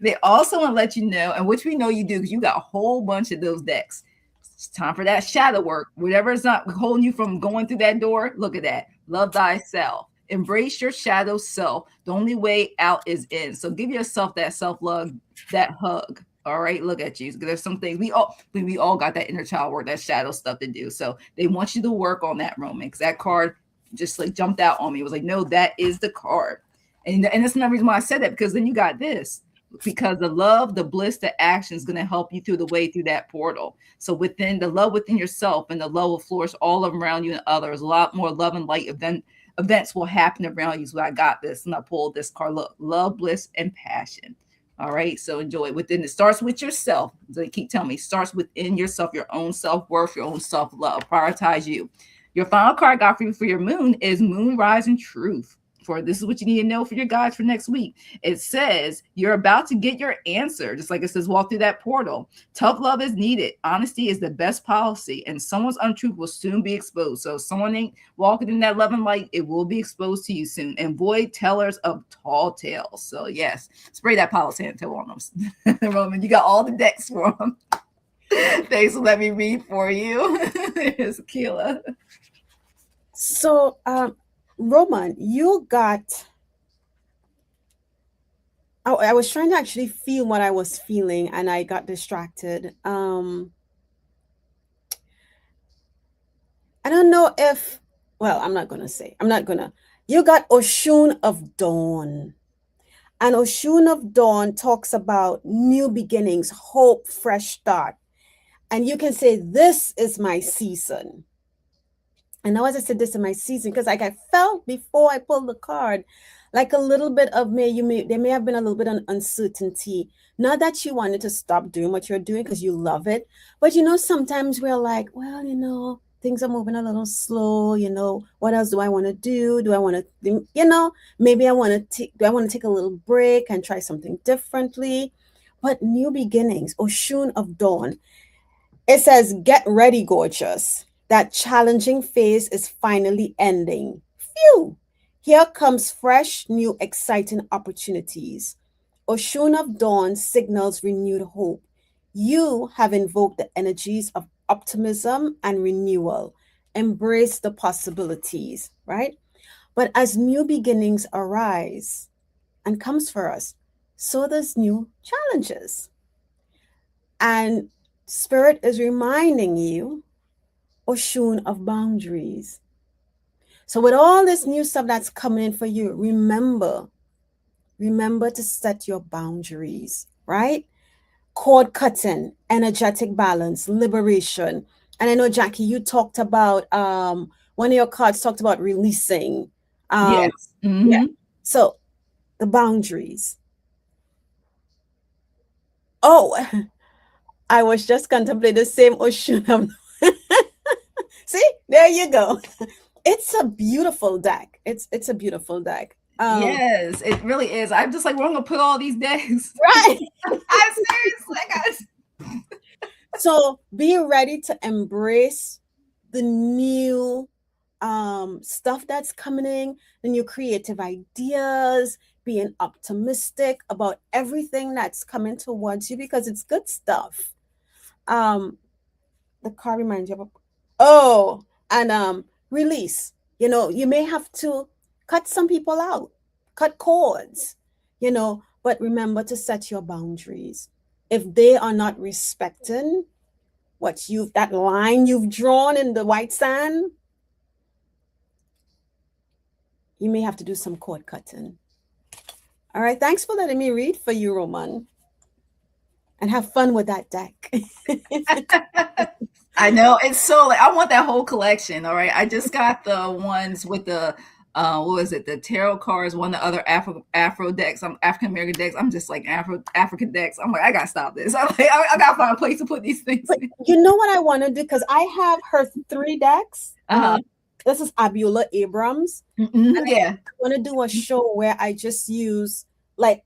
They also want to let you know, and which we know you do because you got a whole bunch of those decks. It's time for that shadow work. Whatever is not holding you from going through that door, look at that. Love thyself. Embrace your shadow self. The only way out is in. So give yourself that self-love, that hug. All right, look at you. There's some things we all got that inner child work, that shadow stuff to do. So they want you to work on that, Roman, because that card just like jumped out on me. It was like, no, that is the card. And that's another reason why I said that, because then you got this. Because the love, the bliss, the action is going to help you through the way through that portal. So within the love within yourself and the love will flourish all around you and others. A lot more love and light events will happen around you. So I got this and I pulled this card. Look, love, bliss, and passion. All right. So enjoy it. Within it starts with yourself. So they keep telling me, starts within yourself, your own self-worth, your own self-love. Prioritize you. Your final card got for you for your moon is Moon Rising Truth. For this is what you need to know for your guides for next week. It says you're about to get your answer, just like it says walk through that portal. Tough love is needed. Honesty is the best policy, and someone's untruth will soon be exposed. So if someone ain't walking in that love and light, it will be exposed to you soon. And avoid tellers of tall tales. So yes, spray that Palo Santo on them. Roman, you got all the decks for them. Thanks for letting me read for you. Here's Akela. So, Roman, you got. Oh, I was trying to actually feel what I was feeling, and I got distracted. I don't know if. Well, I'm not gonna say. I'm not gonna. You got Oshun of Dawn, and Oshun of Dawn talks about new beginnings, hope, fresh start, and you can say, "This is my season." And now, as I said, this is my season because like I felt before I pulled the card, like a little bit of there may have been a little bit of uncertainty. Not that you wanted to stop doing what you're doing because you love it, but sometimes we're like, well, things are moving a little slow. What else do I want to do? Do I want to, maybe do I want to take a little break and try something differently? But new beginnings, Oshun of Dawn. It says, get ready, gorgeous. That challenging phase is finally ending. Phew! Here comes fresh, new, exciting opportunities. Oshun of Dawn signals renewed hope. You have invoked the energies of optimism and renewal. Embrace the possibilities, right? But as new beginnings arise and comes for us, so there's new challenges. And Spirit is reminding you, Oshun, of boundaries. So with all this new stuff that's coming in for you, remember to set your boundaries, right? Cord cutting, energetic balance, liberation. And I know, Jackie, you talked about one of your cards talked about releasing. Yes. Mm-hmm. Yeah. So the boundaries. Oh, I was just contemplating the same Oshun. See, there you go. It's a beautiful deck. It's a beautiful deck. Yes, it really is. I'm just like, we're gonna put all these decks. Right. I'm seriously, guys. So be ready to embrace the new stuff that's coming in, the new creative ideas, being optimistic about everything that's coming towards you because it's good stuff. The card reminds you of and release. You may have to cut some people out, cut cords, but remember to set your boundaries. If they are not respecting that line you've drawn in the white sand, you may have to do some cord cutting. All right. Thanks for letting me read for you, Roman. And have fun with that deck. I know. It's so I want that whole collection. All right. I just got the ones with the what was it? The tarot cards, one of the other Afro decks. I'm African American decks. I'm just like African decks. I'm like, I gotta stop this. I'm like, I gotta find a place to put these things But in. you know what I want to do? Because I have her 3 decks. Uh-huh. This is Abiola Abrams. Yeah. I want to do a show where I just use like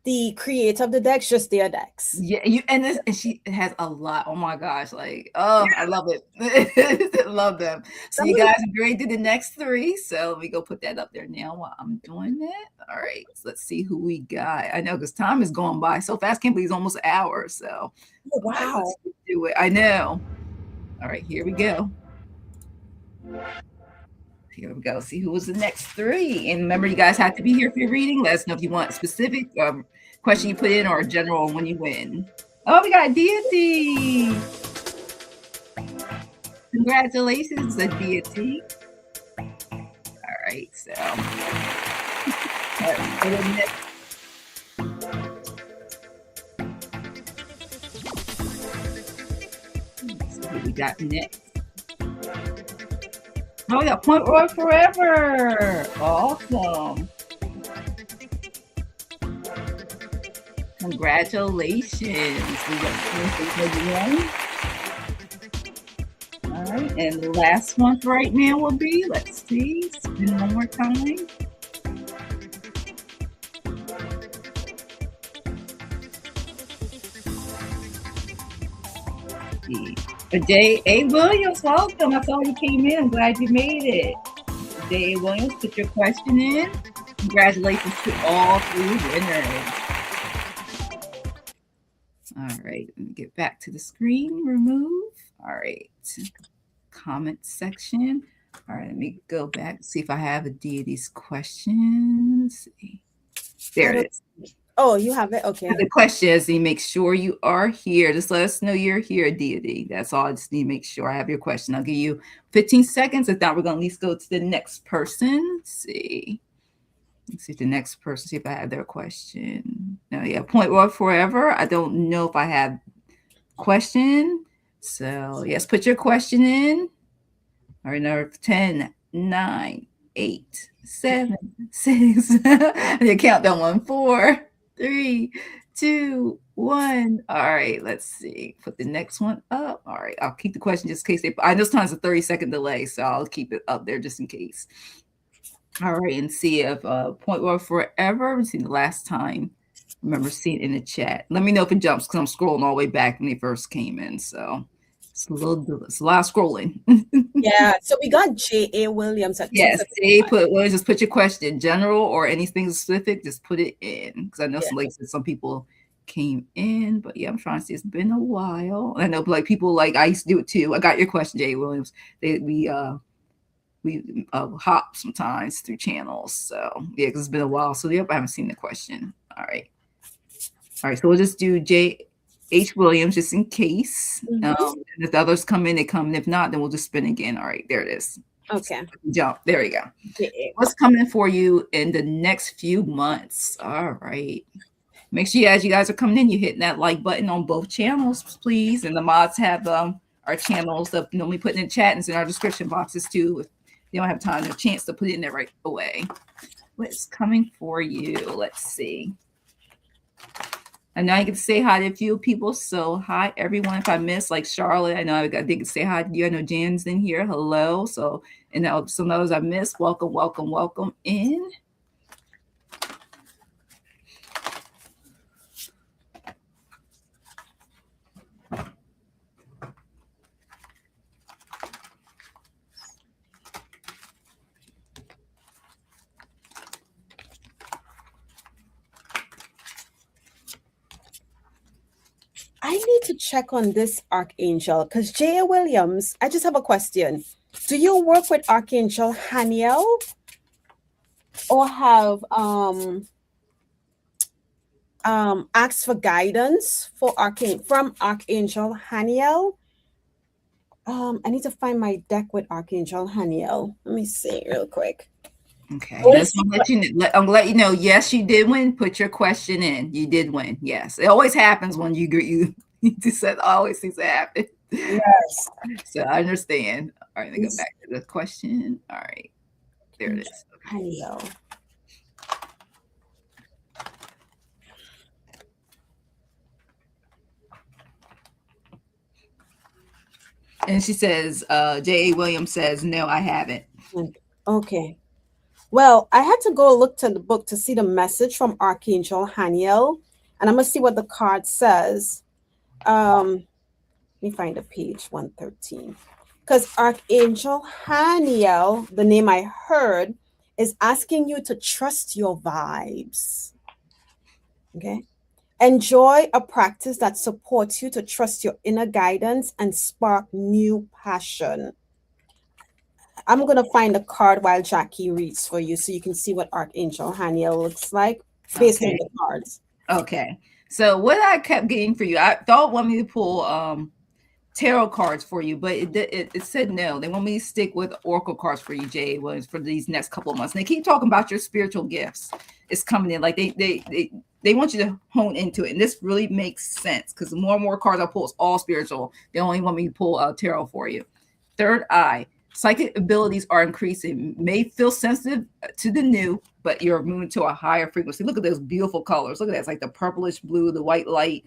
the creator of the decks, just their decks. Yeah, and she has a lot. Oh my gosh, like, oh, I love it. I love them. So you guys agreed to the next 3. So let me go put that up there now while I'm doing it. All right, so let's see who we got. I know because time is going by so fast. Can't believe it's almost an hour. So wow, let's do it. I know. All right, here we go. Here we go. See who was the next 3. And remember, you guys have to be here for your reading. Let us know if you want specific question you put in or general when you win. Oh, we got Deity. Congratulations, Deity. All right, so let's see what we got next. Oh, we got Point Roy Forever. Awesome. Congratulations. We got all right, and the last one for right now will be, let's see, spin one more time. J.A. Williams, welcome. I saw you came in. I'm glad you made it. J.A. Williams, put your question in. Congratulations to all 3 winners. All right, let me get back to the screen. Remove. All right. Comment section. All right, let me go back and see if I have a deity's questions. There it is. Oh, you have it? Okay. The question is, make sure you are here. Just let us know you're here, deity. That's all. I just need to make sure I have your question. I'll give you 15 seconds. If not, we're going to at least go to the next person. Let's see if the next person, see if I have their question. No, yeah, Point Roy Forever. I don't know if I have question. So yes, put your question in. All right, number 10, 9, 8, 7, 6. The countdown 1, 4, 3, 2, 1. All right, let's see. Put the next one up. All right, I'll keep the question just in case I know sometimes a 30-second delay, so I'll keep it up there just in case. All right, and see if Point Roy Forever. Let's see the last time. Remember seeing it in the chat. Let me know if it jumps because I'm scrolling all the way back when they first came in. So it's a lot of scrolling. Yeah. So we got J.A. Williams at yes. Just put your question in general or anything specific. Just put it in because I know some people came in, but yeah, I'm trying to see. It's been a while. I know like people like I used to do it too. I got your question, J.A. Williams. We hop sometimes through channels. So yeah, because it's been a while. So yep, I haven't seen the question. All right. All right, so we'll just do J.H. Williams just in case. If the others come in, they come. If not, then we'll just spin again. All right, there it is. Okay. Jump. There we go. What's coming for you in the next few months? All right. Make sure as you guys are coming in, you're hitting that like button on both channels, please. And the mods have our channels up normally put in the chat and in our description boxes too. If you don't have time or chance to put it in there right away. What's coming for you? Let's see. I know I get to say hi to a few people. So hi, everyone. If I miss, like Charlotte, I know I didn't say hi to you. I know Jan's in here. Hello. So, and some of those I missed. Welcome, welcome, welcome in. I need to check on this Archangel because J.A. Williams, I just have a question. Do you work with Archangel Haniel or have asked for guidance from Archangel Haniel? I need to find my deck with Archangel Haniel. Let me see real quick. Okay, I'm gonna let you know. Yes, you did win. Put your question in. You did win. Yes, it always happens when you just said always seems to happen. Yes. So I understand. All right, let me go back to the question. All right. There it is. Haniel. And she says, J.A. Williams says, no, I haven't. Okay. Well, I had to go look to the book to see the message from Archangel Haniel, and I'm gonna see what the card says. Let me find the page 113. Because Archangel Haniel, the name I heard, is asking you to trust your vibes. Okay. Enjoy a practice that supports you to trust your inner guidance and spark new passion. I'm going to find a card while Jackie reads for you so you can see what Archangel Haniel looks like based on Okay. the cards. Okay. So what I kept getting for you, I thought wanted me to pull tarot cards for you, but it said no. They want me to stick with oracle cards for you, Jay Williams, for these next couple of months. And they keep talking about your spiritual gifts. It's coming in. Like they want you to hone into it. And this really makes sense because the more and more cards I pull, it's all spiritual. They only want me to pull tarot for you. Third eye. Psychic abilities are increasing. May feel sensitive to the new, but you're moving to a higher frequency. Look at those beautiful colors. Look at that. It's like the purplish blue, the white light.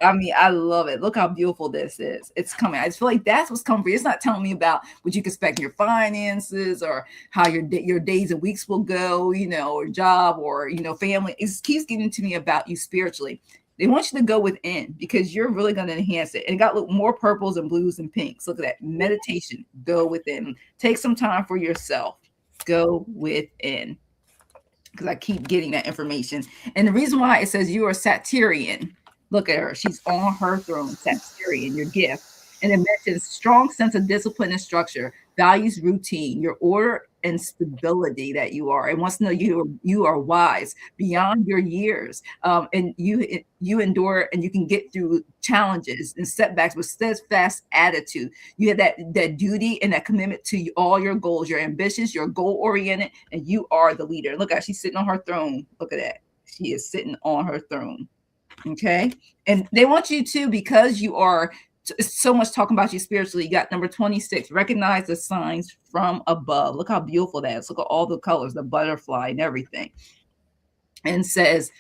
I mean, I love it. Look how beautiful this is. It's coming. I just feel like that's what's coming for you. It's not telling me about what you can expect in your finances or how your days and weeks will go, or job or, family. It keeps getting to me about you spiritually. They want you to go within because you're really going to enhance it. And it got more purples and blues and pinks. Look at that. Meditation. Go within. Take some time for yourself. Go within. Because I keep getting that information. And the reason why it says you are Satyrian. Look at her. She's on her throne. Satyrian, your gift. And it mentions strong sense of discipline and structure, values routine, your order and stability that you are, and wants to know you are wise beyond your years, and you endure and you can get through challenges and setbacks with steadfast attitude. You have that duty and that commitment to all your goals. You're ambitious, you're goal oriented, and you are the leader. Look at she's sitting on her throne. Look at that. She is sitting on her throne. Okay, and they want you to because you are so much talking about you spiritually. You got number 26. Recognize the signs from above. Look how beautiful that is. Look at all the colors, the butterfly and everything. And says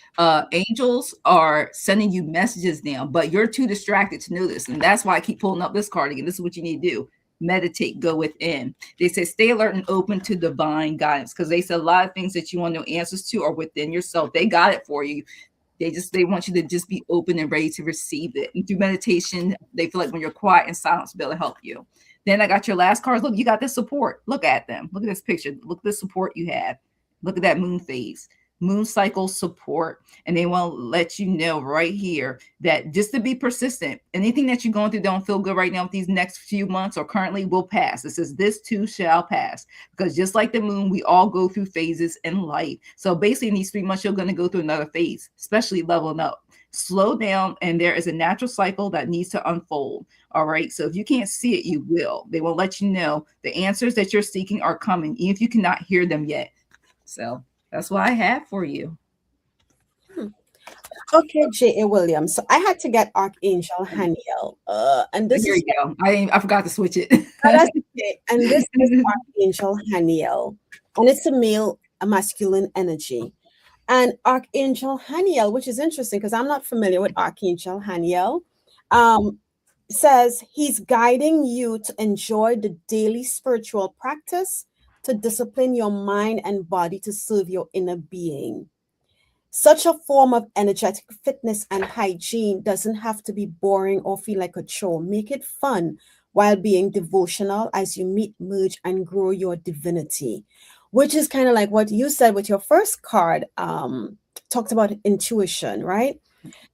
angels are sending you messages now, but you're too distracted to know this. And that's why I keep pulling up this card again. This is what you need to do. Meditate, go within. They say stay alert and open to divine guidance because they said a lot of things that you want to know answers to are within yourself. They got it for you. They want you to just be open and ready to receive it. And through meditation, they feel like when you're quiet and silent, to be able to help you. Then I got your last cards. Look, you got this support. Look at them. Look at this picture. Look at the support you have. Look at that moon phase. Moon cycle support. And they want to let you know right here that just to be persistent, anything that you're going through don't feel good right now with these next few months or currently will pass. It says this too shall pass. Because just like the moon, we all go through phases in life. So basically in these 3 months, you're going to go through another phase, especially leveling up. Slow down, and there is a natural cycle that needs to unfold. All right. So if you can't see it, you will. They will let you know the answers that you're seeking are coming, even if you cannot hear them yet. So that's what I have for you. Okay, J.A. Williams. So I had to get Archangel Haniel. And this Here is you go. I forgot to switch it. that's okay. And this is Archangel Haniel. And it's a masculine energy. And Archangel Haniel, which is interesting because I'm not familiar with Archangel Haniel, says he's guiding you to enjoy the daily spiritual practice, to discipline your mind and body to serve your inner being. Such a form of energetic fitness and hygiene doesn't have to be boring or feel like a chore. Make it fun while being devotional as you meet, merge, and grow your divinity, which is kind of like what you said with your first card, talked about intuition, right?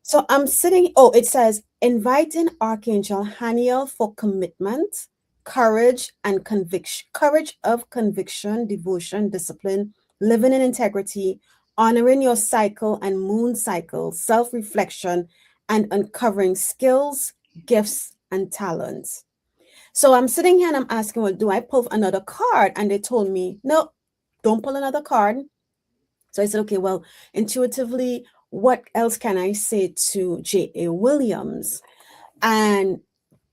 So I'm sitting, it says, inviting Archangel Haniel for commitment, courage, and conviction, courage of conviction, devotion, discipline, living in integrity, honoring your cycle and moon cycle, self-reflection, and uncovering skills, gifts, and talents. So I'm sitting here and I'm asking, well, do I pull another card? And they told me, no, don't pull another card. So I said, okay, well, intuitively, what else can I say to J.A. Williams? And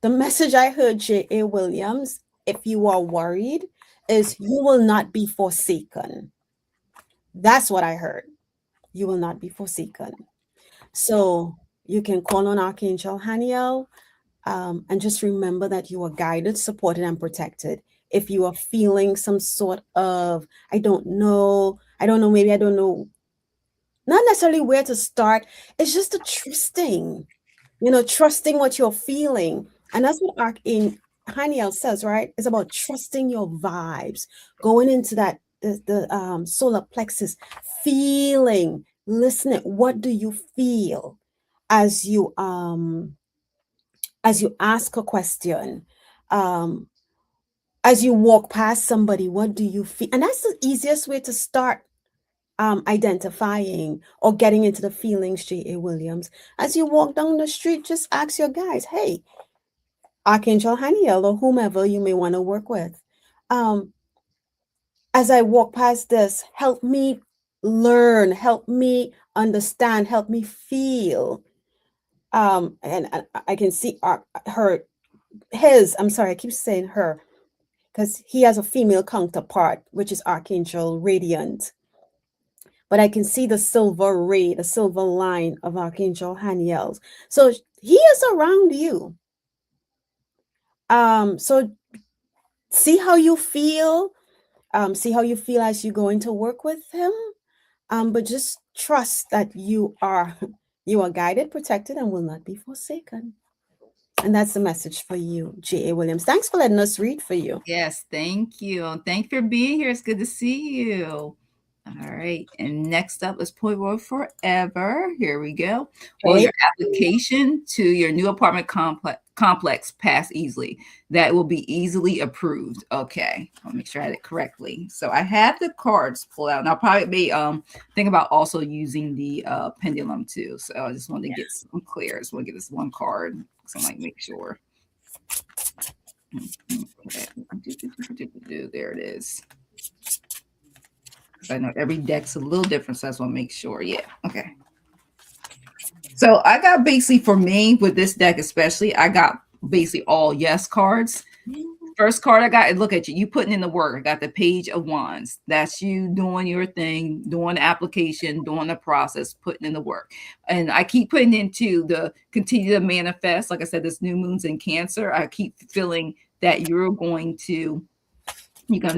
the message I heard, J.A. Williams, if you are worried, is you will not be forsaken. That's what I heard. You will not be forsaken. So you can call on Archangel Haniel, and just remember that you are guided, supported, and protected. If you are feeling some sort of, I don't know, maybe I don't know, not necessarily where to start, it's just a trusting, trusting what you're feeling. And that's what in Haniel says, right? It's about trusting your vibes, going into that, the solar plexus, feeling, listening. What do you feel as you ask a question? Um, as you walk past somebody, what do you feel? And that's the easiest way to start identifying or getting into the feelings, J.A. Williams. As you walk down the street, just ask your guys, hey, Archangel Haniel or whomever you may want to work with. Um, as I walk past this, help me learn, help me understand, help me feel. And I can see I'm sorry, I keep saying her, because he has a female counterpart, which is Archangel Radiant. But I can see the silver ray, the silver line of Archangel Haniel. So he is around you. So see how you feel. See how you feel as you go into work with him. But just trust that you are guided, protected, and will not be forsaken. And that's the message for you, J.A. Williams. Thanks for letting us read for you. Yes, thank you. Thank you for being here. It's good to see you. All right. And next up is Point Road Forever. Here we go. Will Right? your application to your new apartment complex pass easily? That will be easily approved. Okay. I'll make sure I had it correctly. So I have the cards pulled out. And I'll probably be think about also using the pendulum too. So I just wanted to get some clear. I just want to get this one card. So I might make sure. Okay. There it is. I know every deck's a little different, so I just want to make sure. Yeah. Okay. So I got basically, for me with this deck especially, I got basically all yes cards. First card I got, look at you. You putting in the work. I got the Page of Wands. That's you doing your thing, doing the application, doing the process, putting in the work. And I keep putting into the continue to manifest. Like I said, this new moon's in Cancer. I keep feeling that you're going to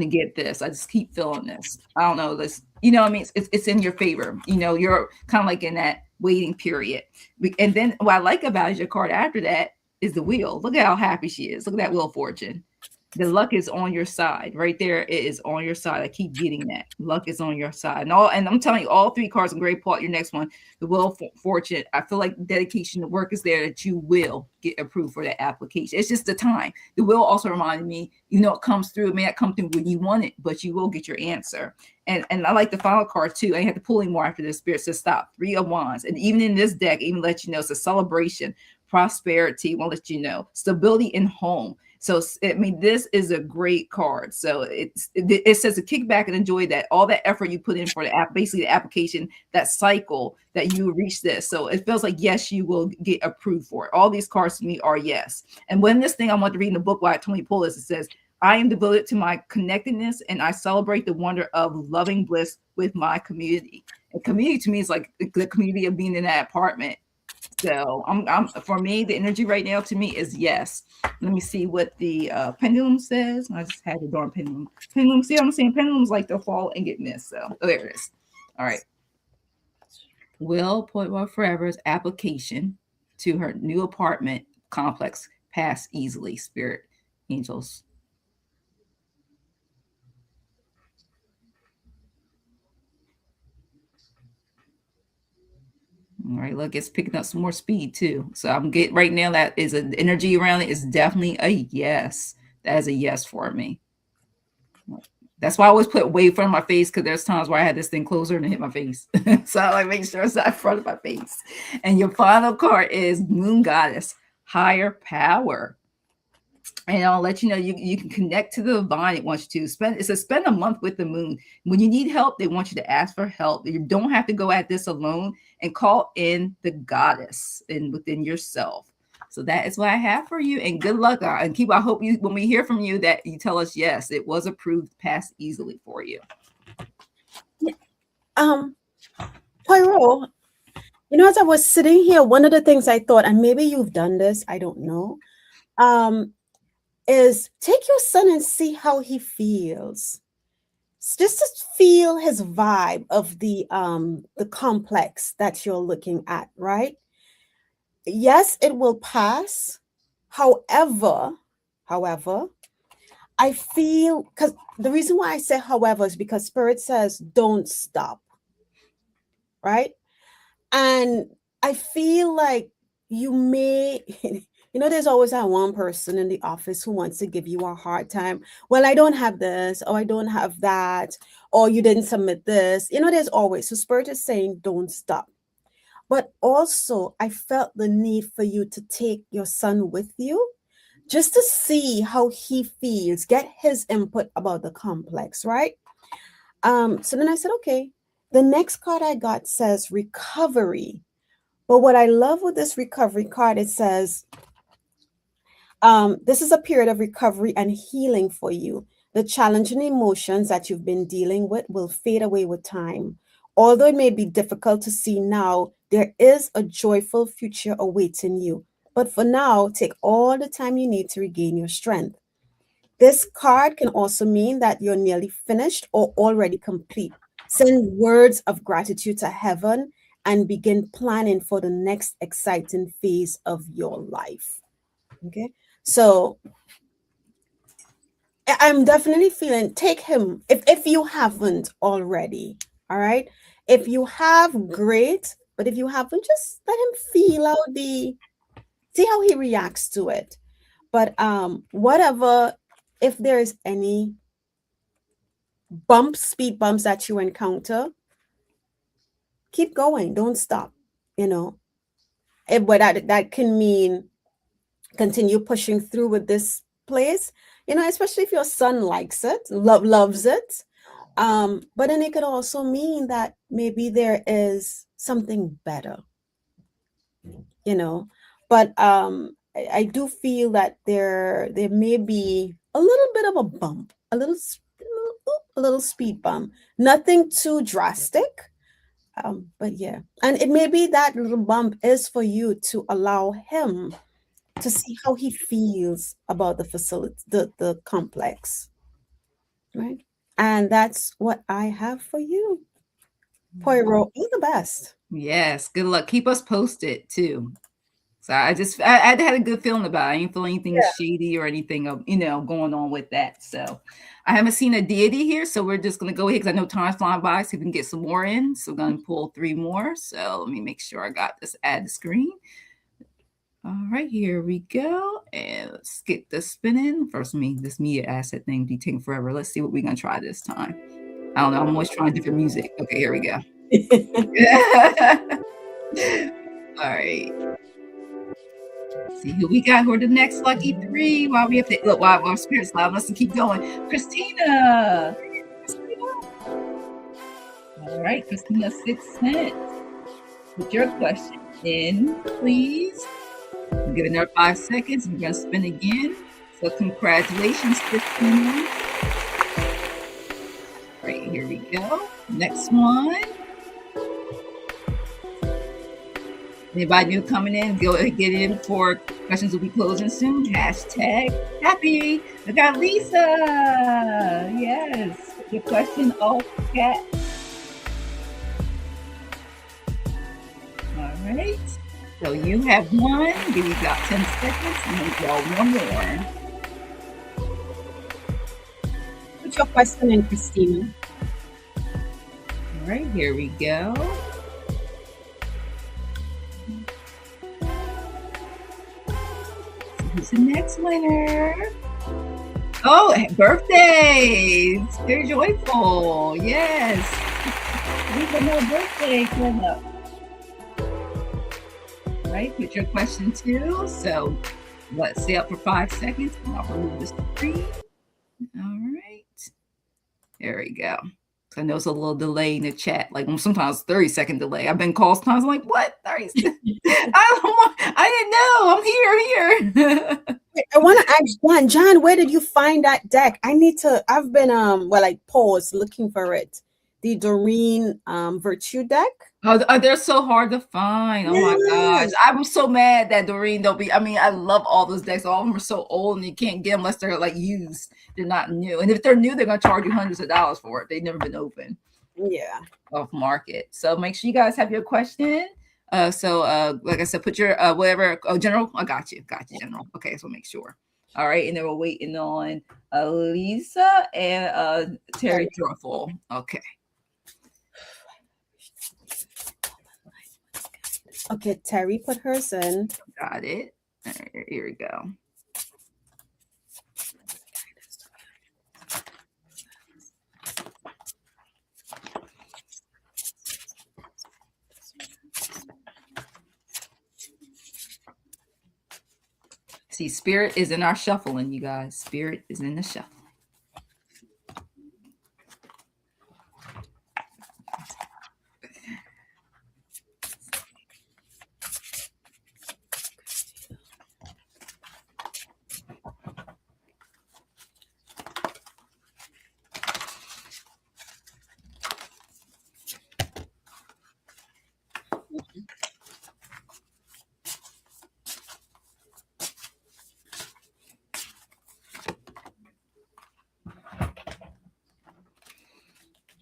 get this. I just keep feeling this. I don't know this. I mean, it's in your favor. You're kind of like in that waiting period. And then what I like about is your card after that is the wheel. Look at how happy she is. Look at that Wheel of Fortune. The luck is on your side right there. It is on your side. I keep getting that luck is on your side. And I'm telling you, all three cards in Great Part, your next one, the Wheel of Fortune. I feel like dedication, the work is there that you will get approved for that application. It's just the time. The will also reminded me, it comes through. It may not come through when you want it, but you will get your answer. And I like the final card too. I have to pull any more after this. Spirit says stop. 3 of Wands. And even in this deck, even let you know it's a celebration, prosperity. Won't let you know stability in home. So, I mean, this is a great card. So it says to kick back and enjoy that, all that effort you put in for the app, basically the application, that cycle that you reach this. So it feels like, yes, you will get approved for it. All these cards to me are yes. And when this thing I want to read in the book, why I told you pull this, it says, I am devoted to my connectedness and I celebrate the wonder of loving bliss with my community. And community to me is like the community of being in that apartment. So I'm for me, the energy right now to me is yes. Let me see what the pendulum says. I just had the darn pendulum. Pendulum, see what I'm saying? Pendulums like to fall and get missed. So there it is. All right. Will Point Well Forever's application to her new apartment complex pass easily, spirit angels? All right, look, it's picking up some more speed too. So I'm getting right now that is an energy around it is definitely a yes. That is a yes for me. That's why I always put way in front of my face, because there's times where I had this thing closer and it hit my face. So I like make sure it's not in front of my face. And your final card is Moon Goddess, higher power. And I'll let you know you can connect to the divine. It wants you to spend a month with the moon. When you need help, they want you to ask for help. You don't have to go at this alone, and call in the goddess within yourself. So that is what I have for you, and good luck. And keep. I hope you, when we hear from you, that you tell us yes, it was approved, passed easily for you. Poirot, as I was sitting here, one of the things I thought, and maybe you've done this, I don't know, is take your son and see how he feels. Just to feel his vibe of the complex that you're looking at, right? Yes, it will pass. However, I feel, because the reason why I say however is because Spirit says don't stop, right? And I feel like you may, there's always that one person in the office who wants to give you a hard time. Well, I don't have this, or I don't have that, or you didn't submit this. There's always. So Spirit is saying don't stop. But also, I felt the need for you to take your son with you just to see how he feels, get his input about the complex, right? So then I said, okay, the next card I got says recovery. But what I love with this recovery card, it says, this is a period of recovery and healing for you. The challenging emotions that you've been dealing with will fade away with time. Although it may be difficult to see now, there is a joyful future awaiting you. But for now, take all the time you need to regain your strength. This card can also mean that you're nearly finished or already complete. Send words of gratitude to heaven and begin planning for the next exciting phase of your life. Okay. So I'm definitely feeling, take him if you haven't already. All right. If you have, great. But if you haven't, just let him feel out see how he reacts to it. But whatever, if there is any speed bumps that you encounter, keep going. Don't stop. But that can mean continue pushing through with this place, especially if your son likes it, loves it. But then it could also mean that maybe there is something better, but I do feel that there may be a little bit of a bump, a little speed bump, nothing too drastic. But yeah, and it may be that little bump is for you to allow him to see how he feels about the facility, the complex, right? And that's what I have for you, Poirot. All the best. Yes, good luck. Keep us posted too. So I had a good feeling about it. I didn't feel anything shady or anything of, going on with that. So I haven't seen a deity here. So we're just going to go ahead, because I know time's flying by, so we can get some more in. So I'm going to pull 3 more. So let me make sure I got this add the screen. All right, here we go. And let's get this spinning. First, this media asset thing be taking forever. Let's see what we're going to try this time. I don't know. I'm always trying different music. Okay, here we go. All right. See who we got. Who are the next lucky 3? While we have to look, while our spirits loud, let's keep going. Christina. All right, Christina 6 cents. Put your question in, please. Give another 5 seconds. We're gonna spin again. So congratulations, Christina. All right, here we go. Next one. Anybody new coming in, go ahead, get in for questions will be closing soon. #happy. I got Lisa. Yes. Your question, all cat. All right. So you have one. Give you about 10 seconds, and then y'all one more. Put your question in, Christina. All right, here we go. Who's the next winner? Oh, birthdays! They're joyful. Yes. We have no birthday coming up. All right, put your question too. So let's stay up for 5 seconds. And I'll remove the screen. All right. There we go. I know it's a little delay in the chat, like sometimes 30-second delay. I've been called sometimes, I'm like, what? sorry. I didn't know. I'm here. I want to ask John. John, where did you find that deck? I need to. I've been like paused looking for it. The Doreen Virtue deck. Oh, they're so hard to find. Oh my gosh. Yes. I'm so mad that Doreen don't be. I mean, I love all those decks. All of them are so old and you can't get them unless they're like used. They're not new. And if they're new, they're gonna charge you hundreds of dollars for it. They've never been open Yeah. off market. So make sure you guys have your question. Like I said, put your whatever. Oh, general. I got you. Got you, general. Okay, so make sure. All right, and then we're waiting on Lisa and Terry Joyful. Okay. Okay, Terry put hers in. Got it. Right, here we go. See, spirit is in our shuffling, you guys. Spirit is in the shuffling.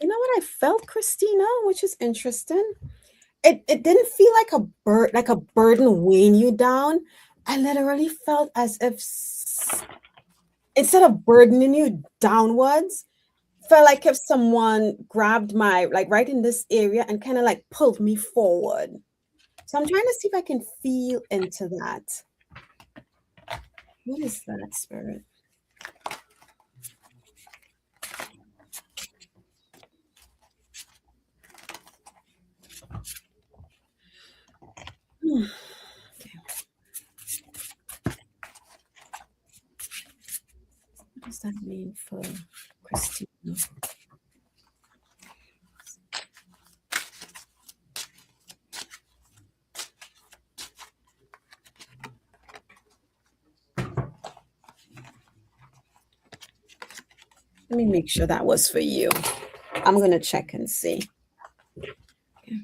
You know what I felt, Christina, which is interesting. It didn't feel like a burden weighing you down. I literally felt as if instead of burdening you downwards, felt like if someone grabbed my like right in this area and kind of like pulled me forward. So I'm trying to see if I can feel into that. What is that, spirit? Okay. What does that mean for Christina? Let me make sure that was for you. I'm going to check and see. Okay.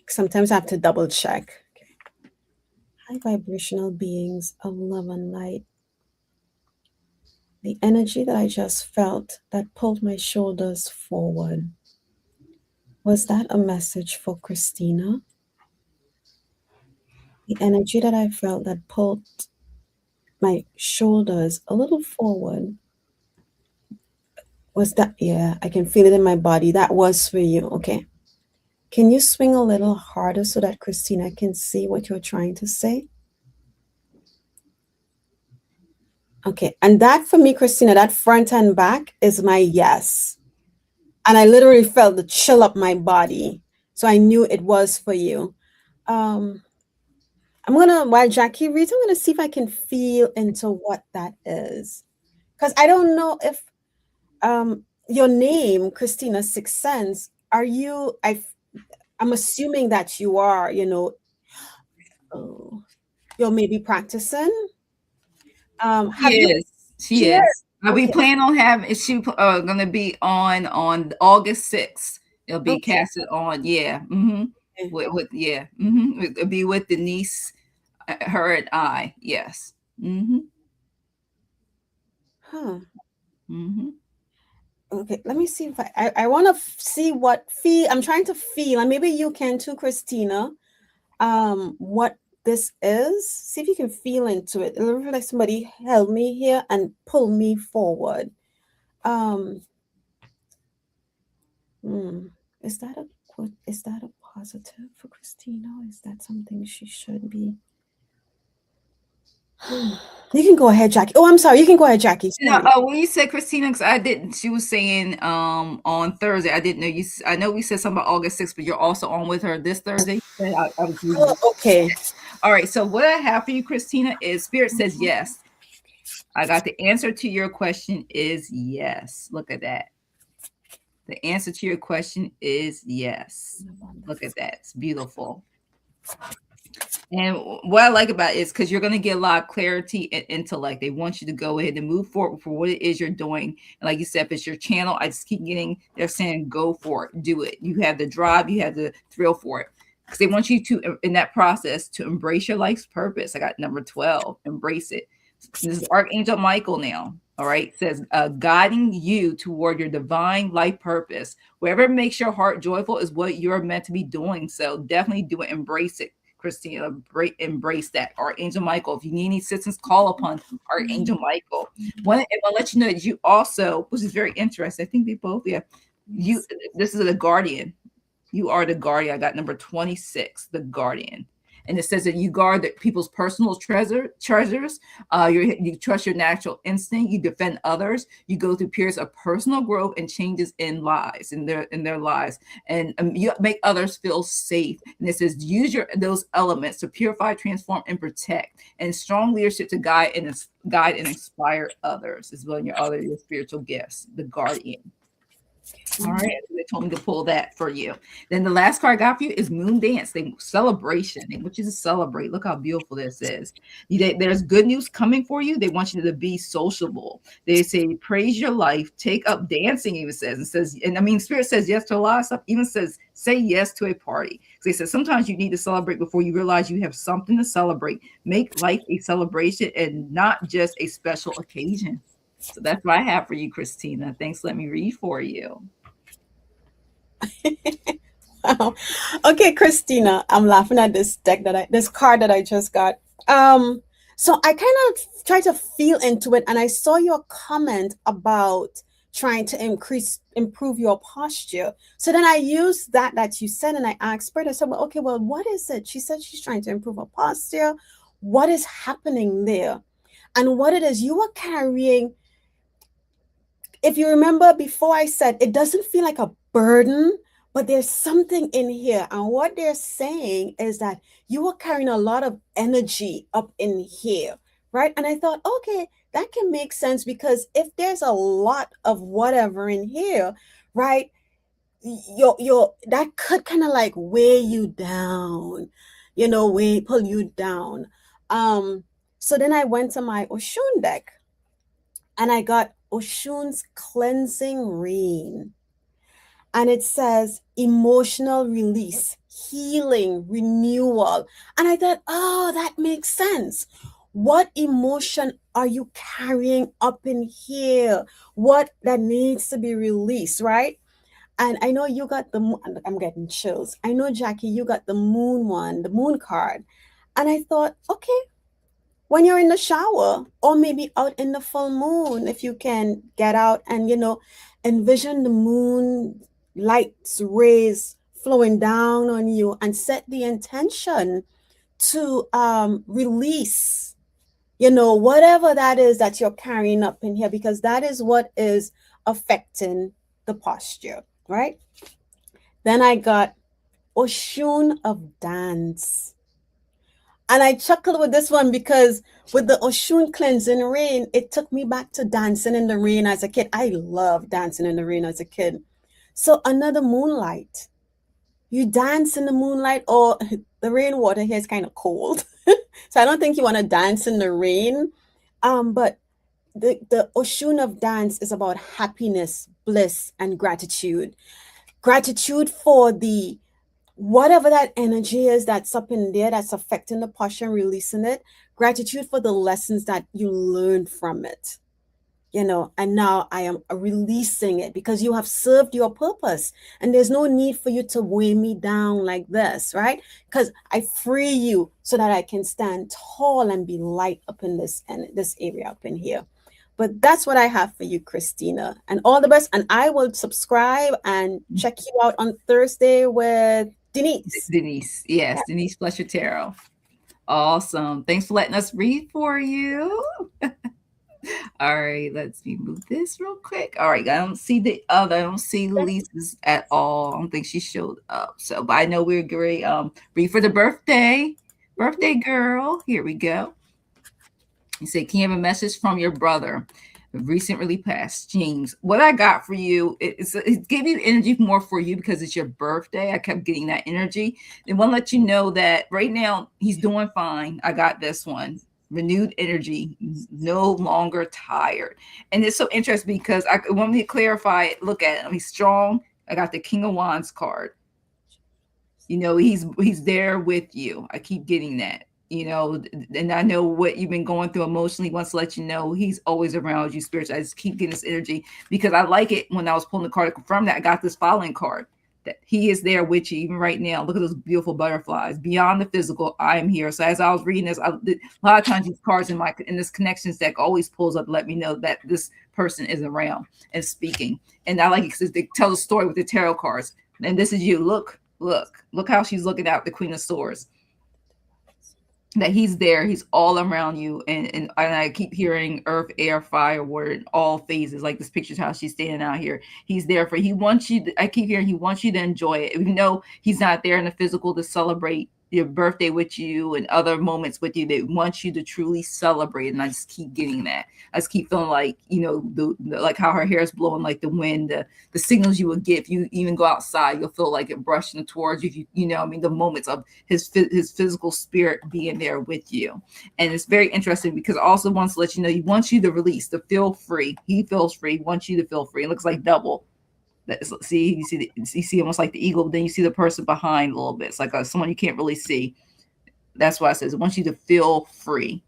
Sometimes I have to double check. Okay. High vibrational beings of love and light. The energy that I just felt that pulled my shoulders forward. Was that a message for Christina? The energy that I felt that pulled my shoulders a little forward. Was that, yeah, I can feel it in my body. That was for you. Okay. Can you swing a little harder so that Christina can see what you're trying to say? Okay. And that for me, Christina, that front and back is my yes. And I literally felt the chill up my body. So I knew it was for you. I'm going to, while Jackie reads, I'm going to see if I can feel into what that is. Because I don't know if your name, Christina Sixth Sense, are you, I'm assuming that you are, you know, you're maybe practicing. She is. We plan on having she gonna be on August 6th. It'll be casted on, yeah. Mm-hmm. With yeah. Mm-hmm. It'll be with Denise, her and I. Yes. Mm-hmm. Huh. Mm-hmm. Okay, let me see if I want to see what feel. I'm trying to feel, and maybe you can too, Christina. What this is. See if you can feel into it. It looks like somebody held me here and pulled me forward. Is that a positive for Christina? Is that something she should be? You can go ahead, Jackie. Oh, I'm sorry. You can go ahead, Jackie. No, when you said Christina, because I didn't. She was saying on Thursday. I didn't know you. I know we said something about August 6th, but you're also on with her this Thursday. I was reading. Oh, okay. All right. So what I have for you, Christina, is Spirit says yes. I got the answer to your question is yes. Look at that. The answer to your question is yes. Look at Wonderful. that. It's beautiful. And what I like about it is because you're going to get a lot of clarity and intellect. They want you to go ahead and move forward for what it is you're doing. And like you said, if it's your channel, I just keep getting, they're saying, go for it, do it. You have the drive, you have the thrill for it. Because they want you to, in that process, to embrace your life's purpose. I got number 12, embrace it. This is Archangel Michael now. All right. It says, guiding you toward your divine life purpose. Whatever makes your heart joyful is what you're meant to be doing. So definitely do it. Embrace it, Christina. Embrace that. Archangel Michael. If you need any assistance, call upon Archangel Michael. And I'll let you know that you also, which is very interesting. I think they both, yeah. You, this is the guardian. You are the guardian. I got number 26, the guardian. And it says that you guard people's personal treasures. You trust your natural instinct. You defend others. You go through periods of personal growth and changes in their lives, and you make others feel safe. And it says use those elements to purify, transform, and protect. And strong leadership to guide and inspire others is one of your spiritual gifts. The guardian. All right, they told me to pull that for you. Then the last card I got for you is Moon Dance. Celebration. They want you to celebrate. Look how beautiful this is. There's good news coming for you. They want you to be sociable. They say praise your life. Take up dancing. Even says, and I mean, Spirit says yes to a lot of stuff. Even says say yes to a party. So they said sometimes you need to celebrate before you realize you have something to celebrate. Make life a celebration and not just a special occasion. So that's what I have for you, Christina. Thanks. Let me read for you. Wow. Okay, Christina, I'm laughing at this card that I just got. So I kind of try to feel into it, and I saw your comment about trying to improve your posture. So then I used that you said, and I asked Spirit. I said, well, okay, well, what is it? She said she's trying to improve her posture. What is happening there? And what it is, you are carrying. If you remember before, I said it doesn't feel like a burden, but there's something in here. And what they're saying is that you are carrying a lot of energy up in here, right? And I thought, okay, that can make sense, because if there's a lot of whatever in here, right, your that could kind of like weigh you down, pull you down. So then I went to my Oshun deck, and I got Oshun's cleansing rain. And it says emotional release, healing, renewal. And I thought, oh, that makes sense. What emotion are you carrying up in here? What that needs to be released, right? And I know you got I'm getting chills. I know, Jackie, you got the moon one, the moon card. And I thought, okay, when you're in the shower, or maybe out in the full moon, if you can get out and, envision the moon lights, rays flowing down on you, and set the intention to release, whatever that is that you're carrying up in here, because that is what is affecting the posture, right? Then I got Oshun of Dance. And I chuckled with this one because with the Oshun cleansing rain, it took me back to dancing in the rain as a kid. I loved dancing in the rain as a kid. So another moonlight. You dance in the moonlight, or the rainwater here is kind of cold. So I don't think you want to dance in the rain. But the Oshun of Dance is about happiness, bliss, and gratitude. Gratitude for the whatever that energy is that's up in there that's affecting the posture and releasing it. Gratitude for the lessons that you learned from it, and now I am releasing it because you have served your purpose, and there's no need for you to weigh me down like this, right? Because I free you so that I can stand tall and be light up in this area up in here. But that's what I have for you, Christina, and all the best. And I will subscribe and check you out on Thursday with Denise. Denise. Yes, yeah. Denise Fletcher Tarot. Awesome. Thanks for letting us read for you. All right, let's move this real quick. All right, I don't see Lisa's at all. I don't think she showed up. So, but I know we're great. Read for the birthday girl. Here we go. You say, can you have a message from your brother? recently passed. James, what I got for you is it gave you energy more for you because it's your birthday. I kept getting that energy. They want to let you know that right now he's doing fine. I got this one. Renewed energy, no longer tired. And it's so interesting because I want me to clarify it. Look at him. He's strong. I got the King of Wands card. You know, he's there with you. I keep getting that. You know, and I know what you've been going through emotionally. Wants to let you know he's always around you spiritually. I just keep getting this energy because I like it. When I was pulling the card to confirm that, I got this following card that he is there with you even right now. Look at those beautiful butterflies. Beyond the physical, I am here. So as I was reading this, a lot of times these cards in this connections deck always pulls up to let me know that this person is around and speaking. And I like it because they tell a story with the tarot cards. And this is you. Look how she's looking out the Queen of Swords. That he's there, he's all around you, and I keep hearing earth, air, fire, water, all phases. Like this picture's how she's standing out here. He's there for. He wants you. I keep hearing he wants you to enjoy it, even though he's not there in the physical to celebrate your birthday with you and other moments with you. They want you to truly celebrate, and I just keep getting that. I just keep feeling like, you know, the like how her hair is blowing like the wind, the signals you would give. You even go outside, you'll feel like it brushing towards you. You know, I mean, the moments of his physical spirit being there with you. And it's very interesting because also wants to let you know he wants you to release, to feel free. He feels free. He wants you to feel free. It looks like double. See, you see almost like the eagle, but then you see the person behind a little bit. It's like someone you can't really see. That's why it says it wants you to feel free.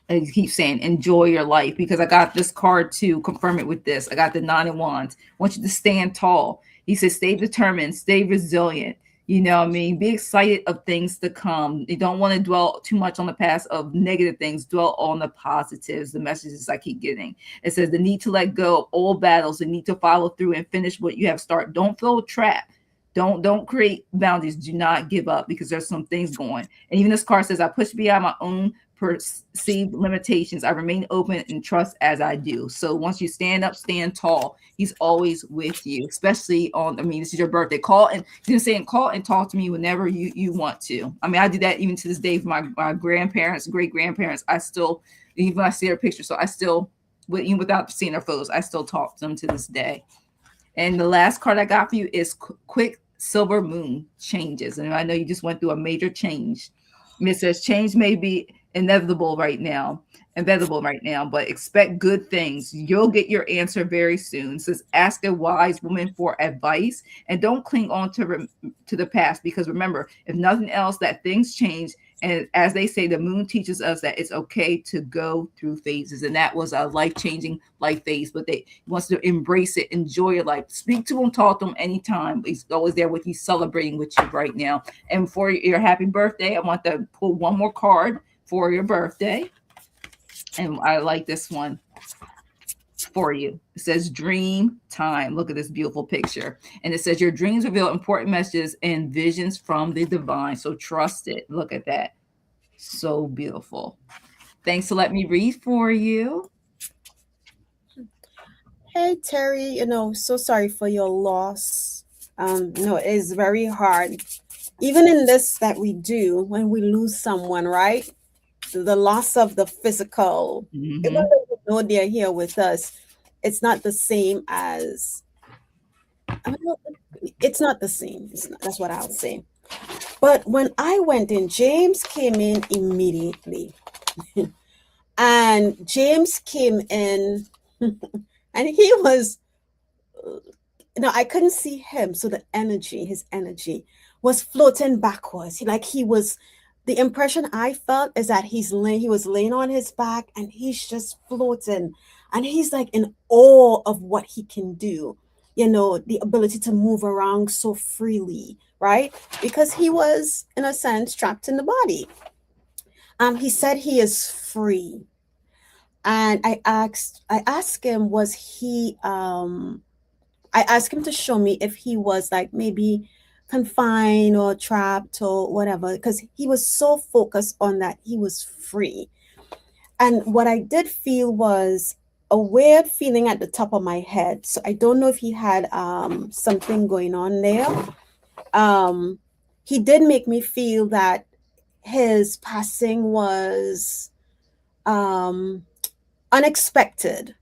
And he keeps saying enjoy your life, because I got this card to confirm it with this. I got the Nine of Wands. I want you to stand tall. He says stay determined, stay resilient. You know what I mean? Be excited of things to come. You don't want to dwell too much on the past of negative things. Dwell on the positives, the messages I keep getting. It says the need to let go of old battles, the need to follow through and finish what you have started. Don't feel trapped. Don't create boundaries. Do not give up, because there's some things going. And even this card says I push beyond my own perceived limitations. I remain open and trust as I do. So once you stand up, stand tall. He's always with you, especially on, I mean, this is your birthday. Call and he's saying call and talk to me whenever you want to. I mean, I do that even to this day for my grandparents, great grandparents. I still, even when I see their pictures, so I still, even without seeing their photos, I still talk to them to this day. And the last card I got for you is quick silver moon changes. And I know you just went through a major change. And it says change may be inevitable right now, but expect good things. You'll get your answer very soon. It says ask a wise woman for advice and don't cling on to the past, because remember, if nothing else, that things change. And as they say, the moon teaches us that it's okay to go through phases. And that was a life-changing life phase, but he wants to embrace it, enjoy your life. Speak to him, talk to him anytime. He's always there with you, celebrating with you right now. And for your happy birthday, I want to pull one more card for your birthday. And I like this one for you. It says dream time. Look at this beautiful picture. And it says your dreams reveal important messages and visions from the divine. So trust it. Look at that. So beautiful. Thanks for letting me read for you. Hey Terry, so sorry for your loss. It is very hard. Even in this that we do, when we lose someone, right? The loss of the physical, even though we know they're here with us, it's not the same as, it's not the same. That's what I'll say. But when I went in, James came in immediately. And James came in and he was, I couldn't see him. So his energy was floating backwards. The impression I felt is that he was laying on his back and he's just floating. And he's like in awe of what he can do, the ability to move around so freely, right? Because he was, in a sense, trapped in the body. He said he is free. And I asked him, I asked him to show me if he was like maybe confined or trapped or whatever, because he was so focused on that he was free. And what I did feel was a weird feeling at the top of my head. So I don't know if he had something going on there. He did make me feel that his passing was unexpected.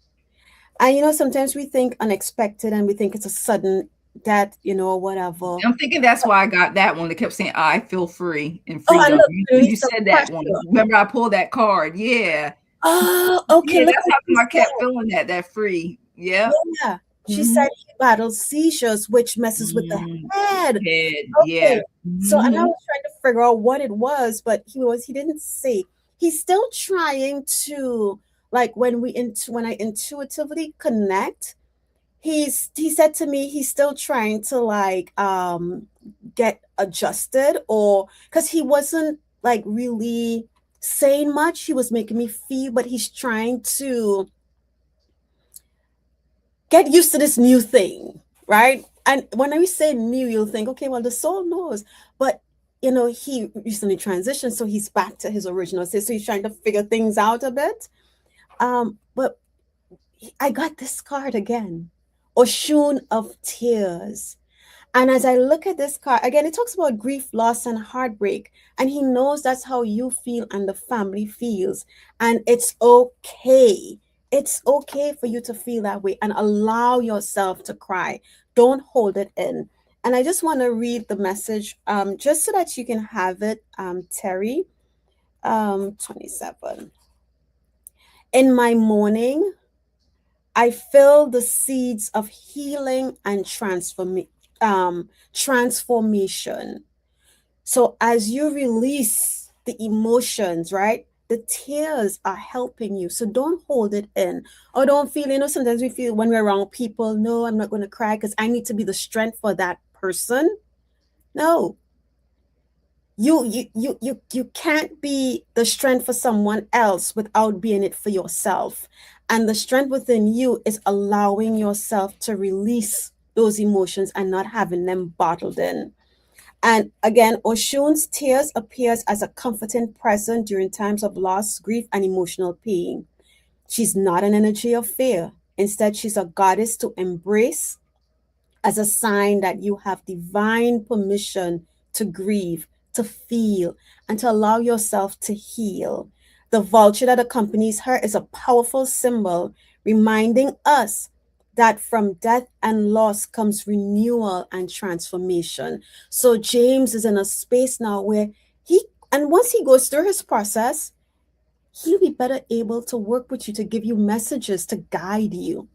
And sometimes we think unexpected and we think it's a sudden death, or whatever. I'm thinking that's why I got that one that kept saying, I feel free and Oh, and freedom. look, You release the said that one. pressure. Remember, I pulled that card. Yeah. Oh, okay. Yeah, Look that's what how she come I kept said. feeling that free. Yep. Yeah. She Mm-hmm. said he battles seizures, which messes with the Mm, head. head. Okay. Yeah. So, and I Mm-hmm. was trying to figure out what it was, but he didn't say. He's still trying to, like, when I intuitively connect, he said to me he's still trying to, like, get adjusted, or because he wasn't like really saying much. He was making me feel, but he's trying to get used to this new thing, right? And when I say new, you'll think, okay, well, the soul knows, but he recently transitioned, so he's back to his original state. So he's trying to figure things out a bit. But I got this card again, Oshun of Tears. And as I look at this card, again, it talks about grief, loss, and heartbreak. And he knows that's how you feel and the family feels. And it's okay. It's okay for you to feel that way and allow yourself to cry. Don't hold it in. And I just want to read the message, just so that you can have it, Terry. 27. In my mourning, I feel the seeds of healing and transformation. So as you release the emotions, right? The tears are helping you. So don't hold it in, or don't feel, sometimes we feel when we're around people, no, I'm not going to cry because I need to be the strength for that person. No, you can't be the strength for someone else without being it for yourself. And the strength within you is allowing yourself to release those emotions and not having them bottled in. And again, Oshun's tears appears as a comforting presence during times of loss, grief, and emotional pain. She's not an energy of fear. Instead, she's a goddess to embrace, as a sign that you have divine permission to grieve, to feel, and to allow yourself to heal. The vulture that accompanies her is a powerful symbol reminding us that from death and loss comes renewal and transformation. So James is in a space now where and once he goes through his process, he'll be better able to work with you, to give you messages to guide you.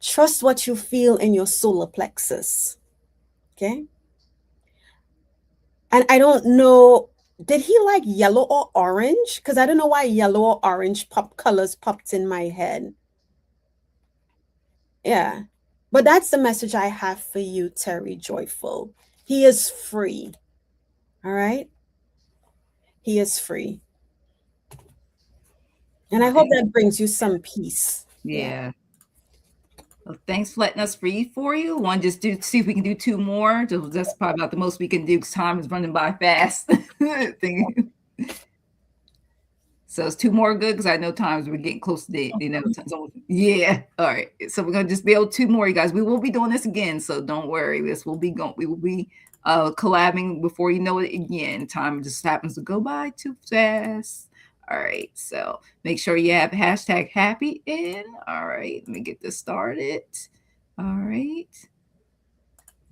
Trust what you feel in your solar plexus. Okay. And I don't know, did he like yellow or orange? Because I don't know why yellow or orange pop colors popped in my head. Yeah. But that's the message I have for you, Terry Joyful. He is free. All right. He is free. And I hope Okay. that brings you some peace. Yeah. Yeah. Well, thanks for letting us read for you. One, just see if we can do two more. That's probably about the most we can do because time is running by fast. So it's two more good because I know times we're getting close to the, yeah. All right. So we're gonna just build two more, you guys. We will be doing this again, so don't worry. This will be going. We will be collabing before you know it again. Time just happens to go by too fast. All right. So make sure you have hashtag happy in. All right. Let me get this started. All right.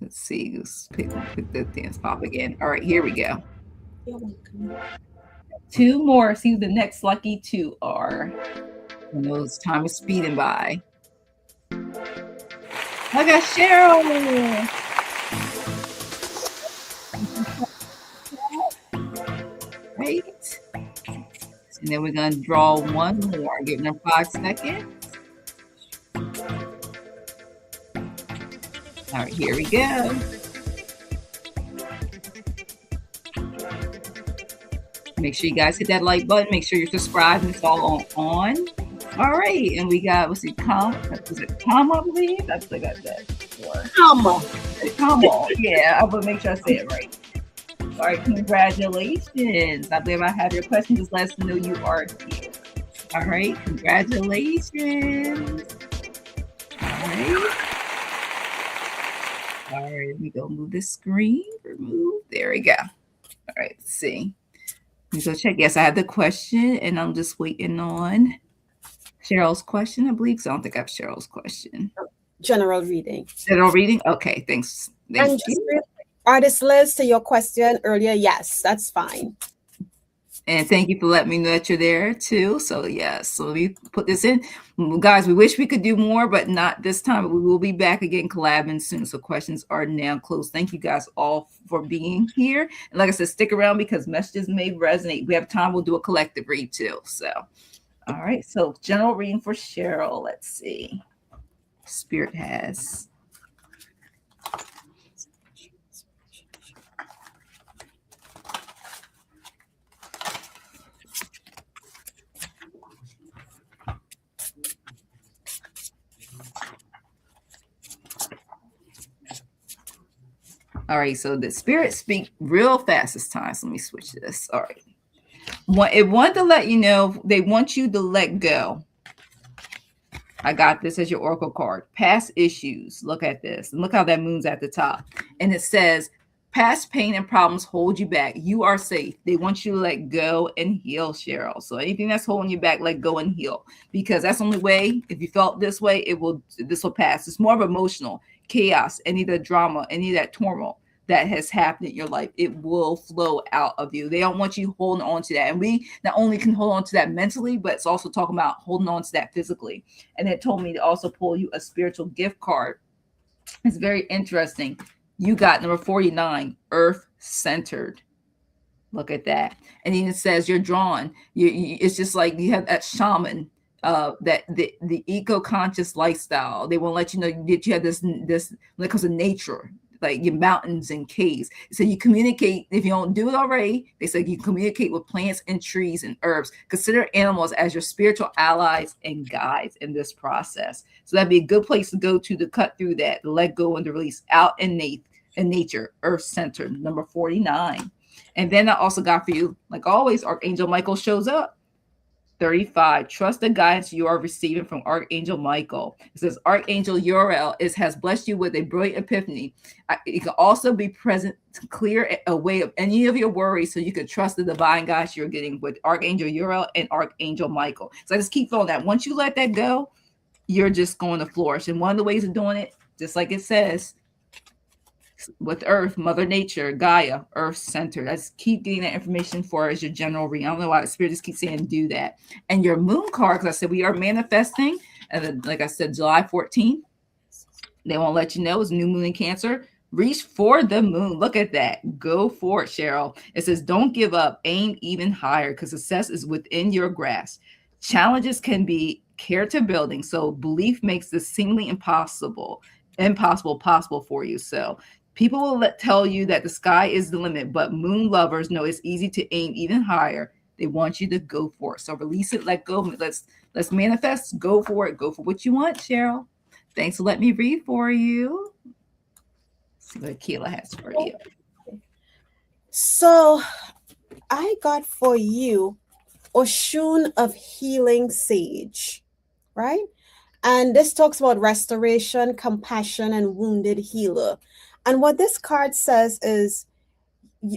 Let's see. Let's pick the dance pop again. All right. Here we go. You're welcome. Two more. See who the next lucky two are. I know it's time is speeding by. I got Cheryl. Right. And then we're gonna draw one more. Giving them 5 seconds. All right, here we go. Make sure you guys hit that like button. Make sure you're subscribed and it's all on. All right, and we got, was it Tom, I believe? I think I got that before. Comma. Yeah, I will make sure I say it right. All right, congratulations. I believe I have your question. Just let us know you are here. All right, congratulations. All right. All right, let me go move this screen. Remove. There we go. All right, let's see. Let me go check. Yes, I have the question, and I'm just waiting on Cheryl's question, I believe. So I don't think I have Cheryl's question. General reading. General reading? Okay, thanks. Thank And just you. real quick, Artist Liz, to your question earlier, yes, that's fine. And thank you for letting me know that you're there too. So yes, so we put this in. Guys, we wish we could do more, but not this time. We will be back again collabing soon. So questions are now closed. Thank you guys all for being here. And like I said, stick around because messages may resonate. We have time, we'll do a collective read too. So all right. So general reading for Cheryl. Let's see. Spirit has. All right, so the spirit speak real fast this time. So let me switch this. All right. It wanted to let you know they want you to let go. I got this as your oracle card. Past issues. Look at this. And look how that moon's at the top. And it says, past pain and problems hold you back. You are safe. They want you to let go and heal, Cheryl. So anything that's holding you back, let go and heal. Because that's the only way. If you felt this way, this will pass. It's more of emotional chaos, any of the drama, any of that turmoil that has happened in your life, it will flow out of you. They don't want you holding on to that. And we not only can hold on to that mentally, but it's also talking about holding on to that physically. And it told me to also pull you a spiritual gift card. It's very interesting. You got number 49, earth centered. Look at that. And then it says you're drawn. It's just like you have that shaman, that the eco-conscious lifestyle. They won't let you know that you have this when it comes to nature, like your mountains and caves. So you communicate. If you don't do it already, they say you communicate with plants and trees and herbs. Consider animals as your spiritual allies and guides in this process. So that'd be a good place to go to cut through that, to let go and to release out in nature, earth centered, number 49. And then I also got for you, like always, Archangel Michael shows up. 35. Trust the guidance you are receiving from Archangel Michael. It says Archangel Uriel has blessed you with a brilliant epiphany. It can also be present to clear away of any of your worries, so you can trust the divine guidance you're getting with Archangel Uriel and Archangel Michael. So I just keep feeling that once you let that go, you're just going to flourish. And one of the ways of doing it, just like it says, with Earth, Mother Nature, Gaia, Earth Center. I just keep getting that information for as your general reading. I don't know why the Spirit just keeps saying do that. And your moon card, because I said we are manifesting, and then, like I said, July 14th, they won't let you know it's new moon in Cancer. Reach for the moon. Look at that. Go for it, Cheryl. It says, don't give up. Aim even higher because success is within your grasp. Challenges can be character building. So belief makes this seemingly impossible possible for you. So people will tell you that the sky is the limit, but moon lovers know it's easy to aim even higher. They want you to go for it. So release it, let go. Let's manifest. Go for it. Go for what you want, Cheryl. Thanks for letting me read for you. Let's see what Akela has for you. So I got for you Oshun of Healing Sage, right? And this talks about restoration, compassion, and wounded healer. And what this card says is,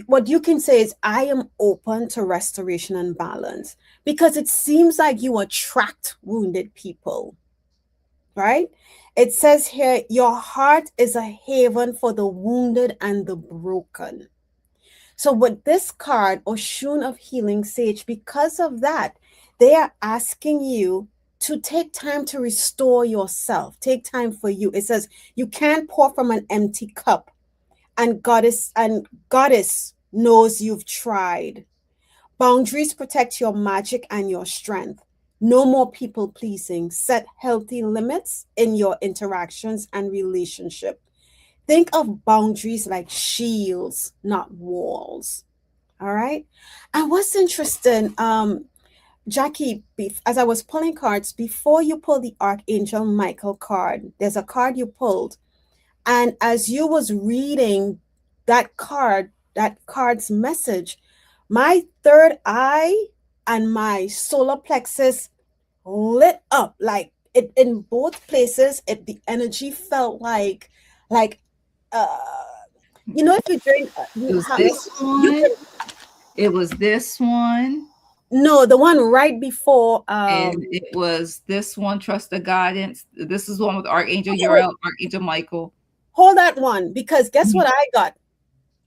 what you can say is, I am open to restoration and balance, because it seems like you attract wounded people, right? It says here, your heart is a haven for the wounded and the broken. So with this card, Oshun of Healing Sage, because of that, they are asking you to take time to restore yourself. Take time for you. It says you can't pour from an empty cup, and goddess knows you've tried. Boundaries protect your magic and your strength. No more people pleasing. Set healthy limits in your interactions and relationship. Think of boundaries like shields, not walls. All right. And what's interesting, Jackie, as I was pulling cards, before you pull the Archangel Michael card, there's a card you pulled. And as you was reading that card's message, my third eye and my solar plexus lit up, like it in both places. The energy felt like uh if you drink It was this one. It was this one. No, the one right before. And it was this one, Trust the Guidance. This is one with Archangel Okay, wait, Uriel, Archangel Michael. hold that one because guess what Mhm. I got?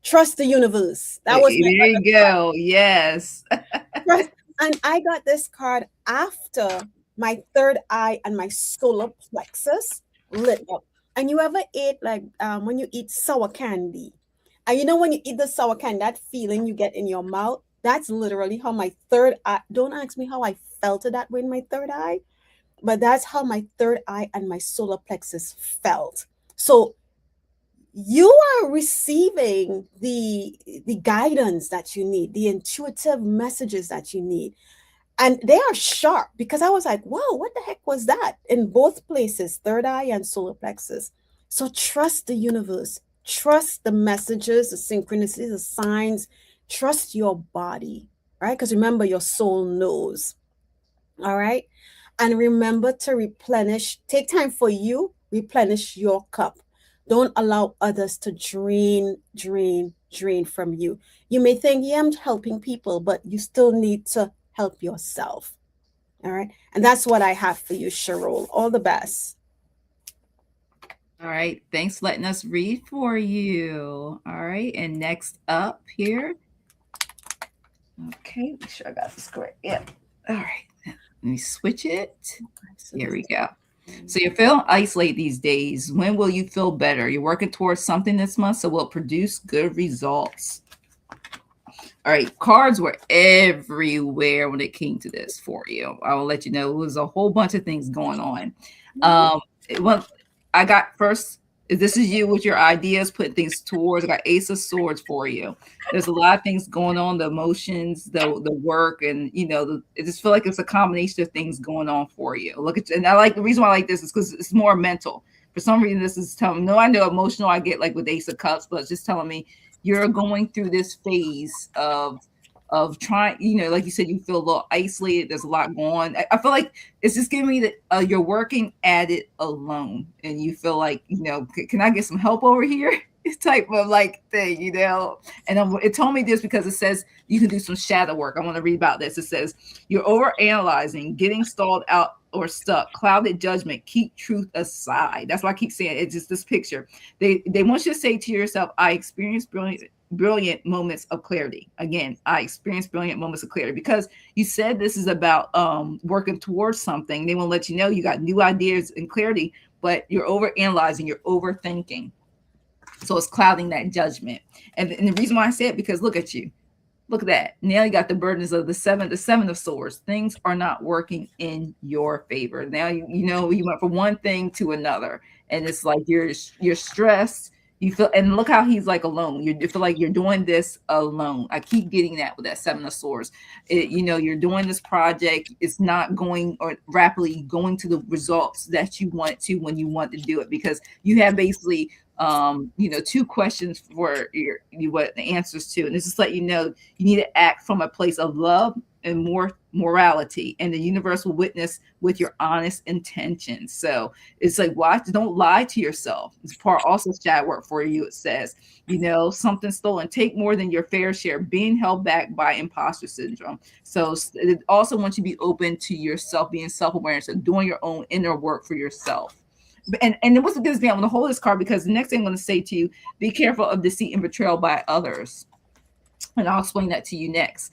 Trust the universe. That There was my other you go. Yes. trust, and I got this card after my third eye and my solar plexus lit up. And you ever ate like when you eat sour candy, and you know when you eat the sour candy, that feeling you get in your mouth. That's literally how my third eye. Don't ask me how I felt it that way in my third eye, but that's how my third eye and my solar plexus felt. So you are receiving the guidance that you need, the intuitive messages that you need, and they are sharp because I was like, whoa, what the heck was that in both places, third eye and solar plexus. So trust the universe, trust the messages, the synchronicities, the signs, trust your body, right? Because remember, your soul knows. All right. And remember to replenish, take time for you, replenish your cup. Don't allow others to drain from you. You may think, yeah, I'm helping people, but you still need to help yourself. All right. And that's what I have for you, Cheryl. All the best. All right. Thanks for letting us read for you. All right. And next up here. Okay. Make sure I got this correct. Yep. All right. Let me switch it. So Here this we go. So you're feeling isolated these days. When will you feel better? You're working towards something this month, so will produce good results. All right, cards were everywhere when it came to this for you. I will let you know it was a whole bunch of things going on. Well, I got first. If this is you with your ideas, putting things towards. I got Ace of Swords for you. There's a lot of things going on, the emotions, the work, and I just feel like it's a combination of things going on for you. Look at, and I like the reason why I like this is because it's more mental. For some reason, this is telling me. No, I know emotional. I get like with Ace of Cups, but it's just telling me you're going through this phase of trying, like you said, you feel a little isolated. There's a lot going on. I feel like it's just giving me that you're working at it alone, and you feel like, can I get some help over here? Type of like thing, And it told me this because it says you can do some shadow work. I want to read about this. It says you're over analyzing, getting stalled out or stuck, clouded judgment, keep truth aside. That's why I keep saying it's just this picture. They want you to say to yourself, I experienced brilliant moments of clarity. Again, I experienced brilliant moments of clarity because you said this is about working towards something. They want to let you know you got new ideas and clarity, but you're over analyzing, you're overthinking. So it's clouding that judgment. And the reason why I say it, because look at you. Look at that. Now you got the burdens of the seven of swords. Things are not working in your favor. Now you went from one thing to another, and it's like you're stressed. You feel, and look how he's like alone. You feel like you're doing this alone. I keep getting that with that seven of swords. You're doing this project. It's not going or rapidly going to the results that you want to when you want to do it, because you have basically two questions for what the answers to, and this is let you know you need to act from a place of love and more morality, and the universe will witness with your honest intentions. So it's like, watch, don't lie to yourself. It's part also shadow work for you. It says, something stolen, take more than your fair share, being held back by imposter syndrome. So it also wants you to be open to yourself, being self-awareness and doing your own inner work for yourself. And it was a good example. I'm going to hold this card because the next thing I'm going to say to you, be careful of deceit and betrayal by others. And I'll explain that to you next.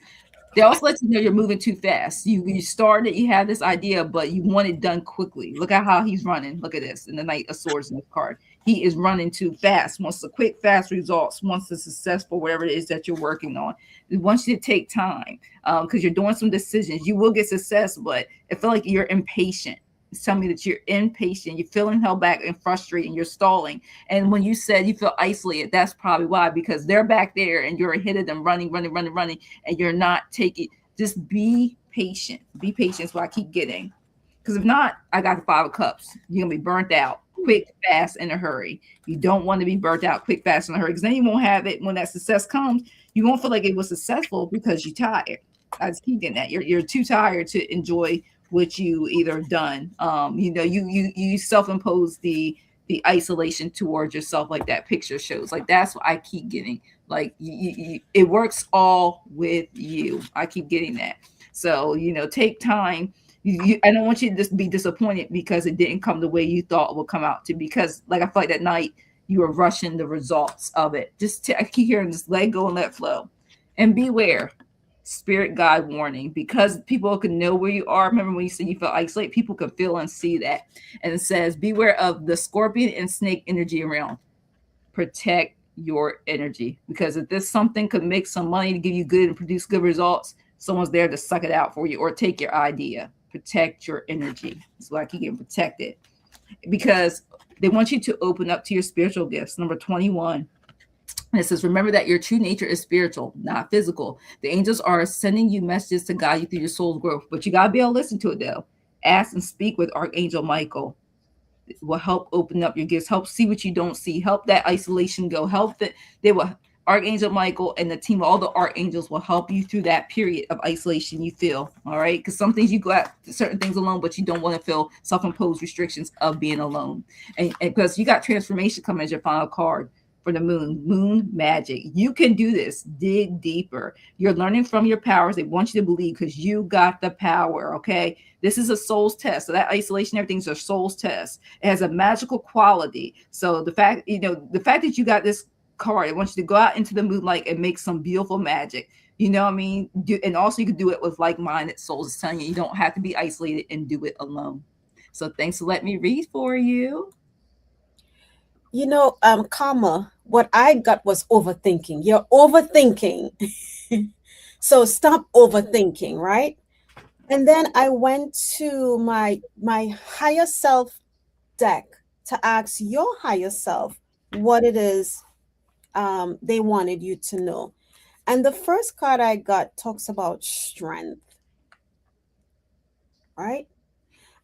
They also let you know you're moving too fast. You started, you had this idea, but you want it done quickly. Look at how he's running. Look at this in the Knight of Swords in this card. He is running too fast. Wants the quick, fast results. Wants the successful, whatever it is that you're working on. It wants you to take time because you're doing some decisions. You will get success, but I feel like you're impatient. It's telling me that you're impatient, you're feeling held back and frustrated, and you're stalling. And when you said you feel isolated, that's probably why, because they're back there and you're ahead of them running, and you're not taking, just be patient. Be patient is what I keep getting. Because if not, I got the 5 of Cups. You're going to be burnt out quick, fast, in a hurry. You don't want to be burnt out quick, fast, in a hurry, because then you won't have it when that success comes. You won't feel like it was successful because you're tired. I just keep getting that. You're too tired to enjoy what you either done. You self-impose the the isolation towards yourself, like that picture shows. Like that's what I keep getting. Like it works all with you. I keep getting that. So take time. I don't want you to just be disappointed because it didn't come the way you thought it would come out to. Because like I feel like that night you were rushing the results of it. I keep hearing just let go and let flow, and beware. Spirit guide warning, because people can know where you are. Remember when you said you felt isolated, people can feel and see that. And it says beware of the scorpion and snake energy around. Protect your energy, because if this something could make some money to give you good and produce good results, someone's there to suck it out for you or take your idea. Protect your energy. That's why I keep getting protected, because they want you to open up to your spiritual gifts. Number 21. And it says, remember that your true nature is spiritual, not physical. The angels are sending you messages to guide you through your soul's growth, but you got to be able to listen to it though. Ask and speak with Archangel Michael. It will help open up your gifts, help see what you don't see, help that isolation go, help that they will. Archangel Michael and the team, all the archangels will help you through that period of isolation you feel. All right. Because some things you go at certain things alone, but you don't want to feel self-imposed restrictions of being alone. And because you got transformation coming as your final card for the moon magic. You can do this. Dig deeper. You're learning from your powers. They want you to believe because you got the power. Okay. This is a soul's test. So that isolation, everything's a soul's test. It has a magical quality. So the fact that you got this card, I want you to go out into the moonlight and make some beautiful magic. You know what I mean? And also you can do it with like-minded souls. It's telling you don't have to be isolated and do it alone. So thanks for letting me read for you. Karma, what I got was overthinking. You're overthinking. So stop overthinking, right? And then I went to my higher self deck to ask your higher self what it is they wanted you to know. And the first card I got talks about strength, right?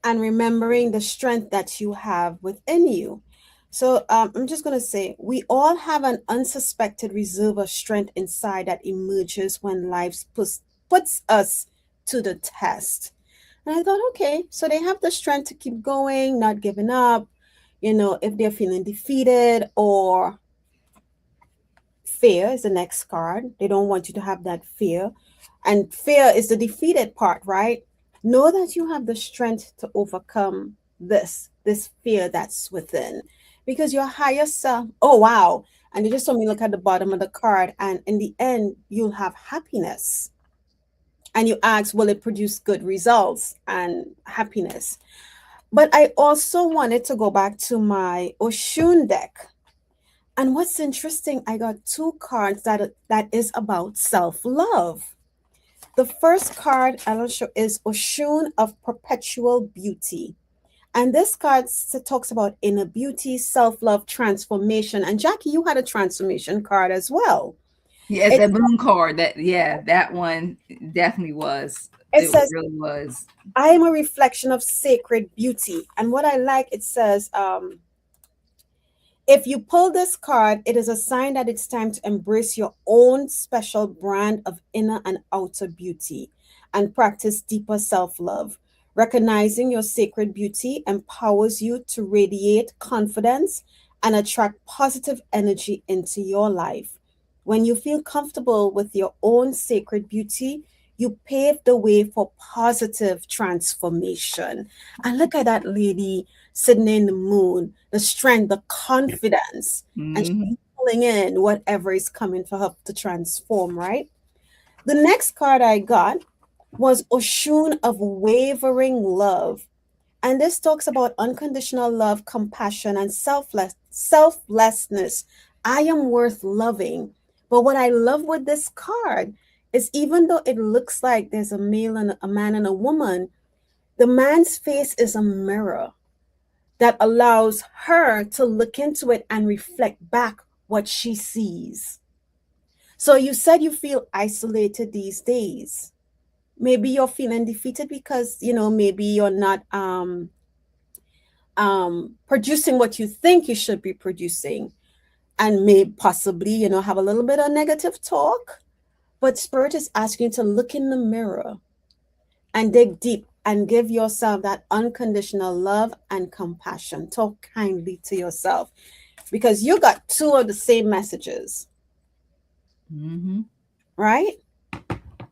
And remembering the strength that you have within you. So I'm just going to say, we all have an unsuspected reserve of strength inside that emerges when life puts us to the test. And I thought, okay, so they have the strength to keep going, not giving up, if they're feeling defeated, or fear is the next card. They don't want you to have that fear. And fear is the defeated part, right? Know that you have the strength to overcome this fear that's within. Because your higher self, oh wow. And they just told me look at the bottom of the card, and in the end, you'll have happiness. And you ask, will it produce good results and happiness? But I also wanted to go back to my Oshun deck. And what's interesting, I got two cards that is about self-love. The first card I will show is Oshun of Perpetual Beauty. And this card talks about inner beauty, self-love, transformation. And Jackie, you had a transformation card as well. Yeah, it's that moon card. That one definitely was. It says, really was. I am a reflection of sacred beauty. And what I like, it says, if you pull this card, it is a sign that it's time to embrace your own special brand of inner and outer beauty and practice deeper self-love. Recognizing your sacred beauty empowers you to radiate confidence and attract positive energy into your life. When you feel comfortable with your own sacred beauty, you pave the way for positive transformation. And look at that lady sitting in the moon, the strength, the confidence, and she's pulling in whatever is coming for her to transform, right? The next card I got was Oshun of Wavering Love. And this talks about unconditional love, compassion, and selflessness. I am worth loving. But what I love with this card is, even though it looks like there's a man and a woman, the man's face is a mirror that allows her to look into it and reflect back what she sees. So you said you feel isolated these days. Maybe you're feeling defeated because, maybe you're not producing what you think you should be producing, and may possibly, have a little bit of negative talk. But Spirit is asking you to look in the mirror and dig deep and give yourself that unconditional love and compassion. Talk kindly to yourself because you got two of the same messages, Mm-hmm. right?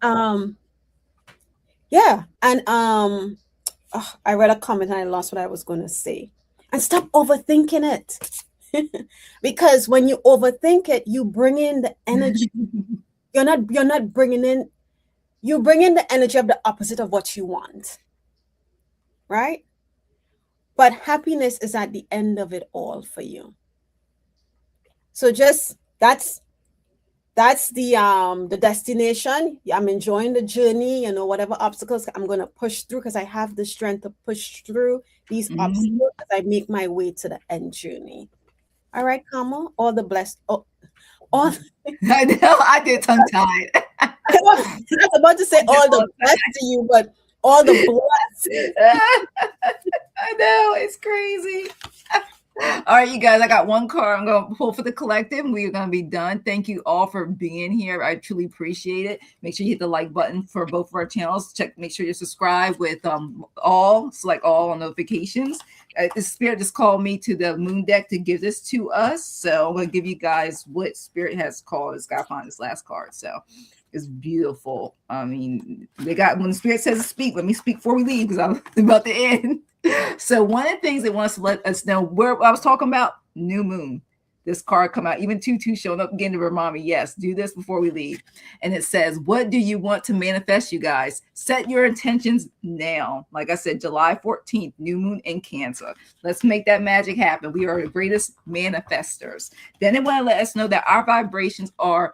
Um, yeah, and I read a comment and I lost what I was going to say. And stop overthinking it. Because when you overthink it, you bring in the energy. You're not bringing in, you bring in the energy of the opposite of what you want, right? But happiness is at the end of it all for you. So just that's the destination. I'm enjoying the journey, whatever obstacles I'm going to push through because I have the strength to push through these Mm-hmm. obstacles as I make my way to the end journey. All right, Kama, all the blessed, all I know I did tongue tied. I was about to say all the best to you, but all the blessed. I know it's crazy. All right, you guys, I got one card I'm going to pull for the collective. We're going to be done. Thank you all for being here. I truly appreciate it. Make sure you hit the like button for both of our channels. Make sure you're subscribed with select all notifications. The spirit just called me to the moon deck to give this to us. So I'm going to give you guys what spirit has called. It's got to find this last card. So it's beautiful. I mean, when the spirit says to speak, let me speak before we leave because I'm about to end. So one of the things they want us to let us know where I was talking about new moon. This card come out, even 2-2 showing up again to remind me, yes, do this before we leave. And it says, what do you want to manifest, you guys? Set your intentions now. Like I said, July 14th, new moon in Cancer. Let's make that magic happen. We are the greatest manifestors. Then they want to let us know that our vibrations are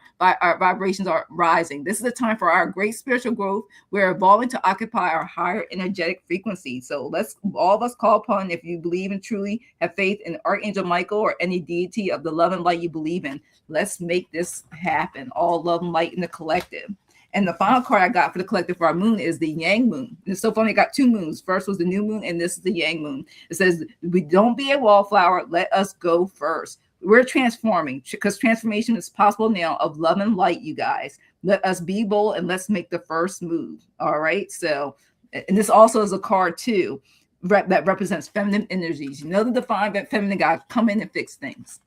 rising. This is a time for our great spiritual growth. We're evolving to occupy our higher energetic frequency. So let's all of us call upon, if you believe and truly have faith in Archangel Michael or any deity of the love and light you believe in. Let's make this happen. All love and light in the collective. And the final card I got for the collective for our moon is the Yang moon. And it's so funny, I got two moons. First was the new moon, and this is the Yang moon. It says, we don't be a wallflower. Let us go first. We're transforming because transformation is possible now of love and light, you guys. Let us be bold and let's make the first move. All right. So, and this also is a card too that represents feminine energies. You know, the divine feminine God come in and fix things.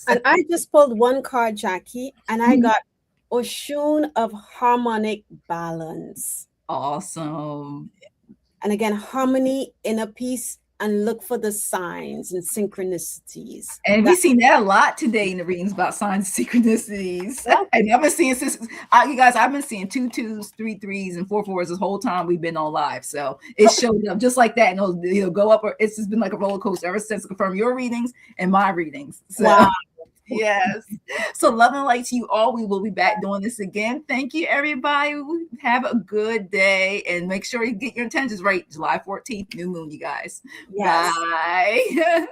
And I just pulled one card, Jackie, and I got Oshun of harmonic balance. Awesome. And again, harmony, inner peace, and look for the signs and synchronicities. And we've seen that a lot today in the readings about signs and synchronicities. Yeah. And I've been seeing you guys, I've been seeing 2 2s, 3 3s, and 4 4s this whole time we've been on live. So it showed up just like that, and it'll go up, or it's just been like a roller coaster ever since, to confirm your readings and my readings. So wow. Yes. So love and light to you all. We will be back doing this again. Thank you, everybody. Have a good day and make sure you get your intentions right. July 14th, new moon, you guys. Yes. Bye.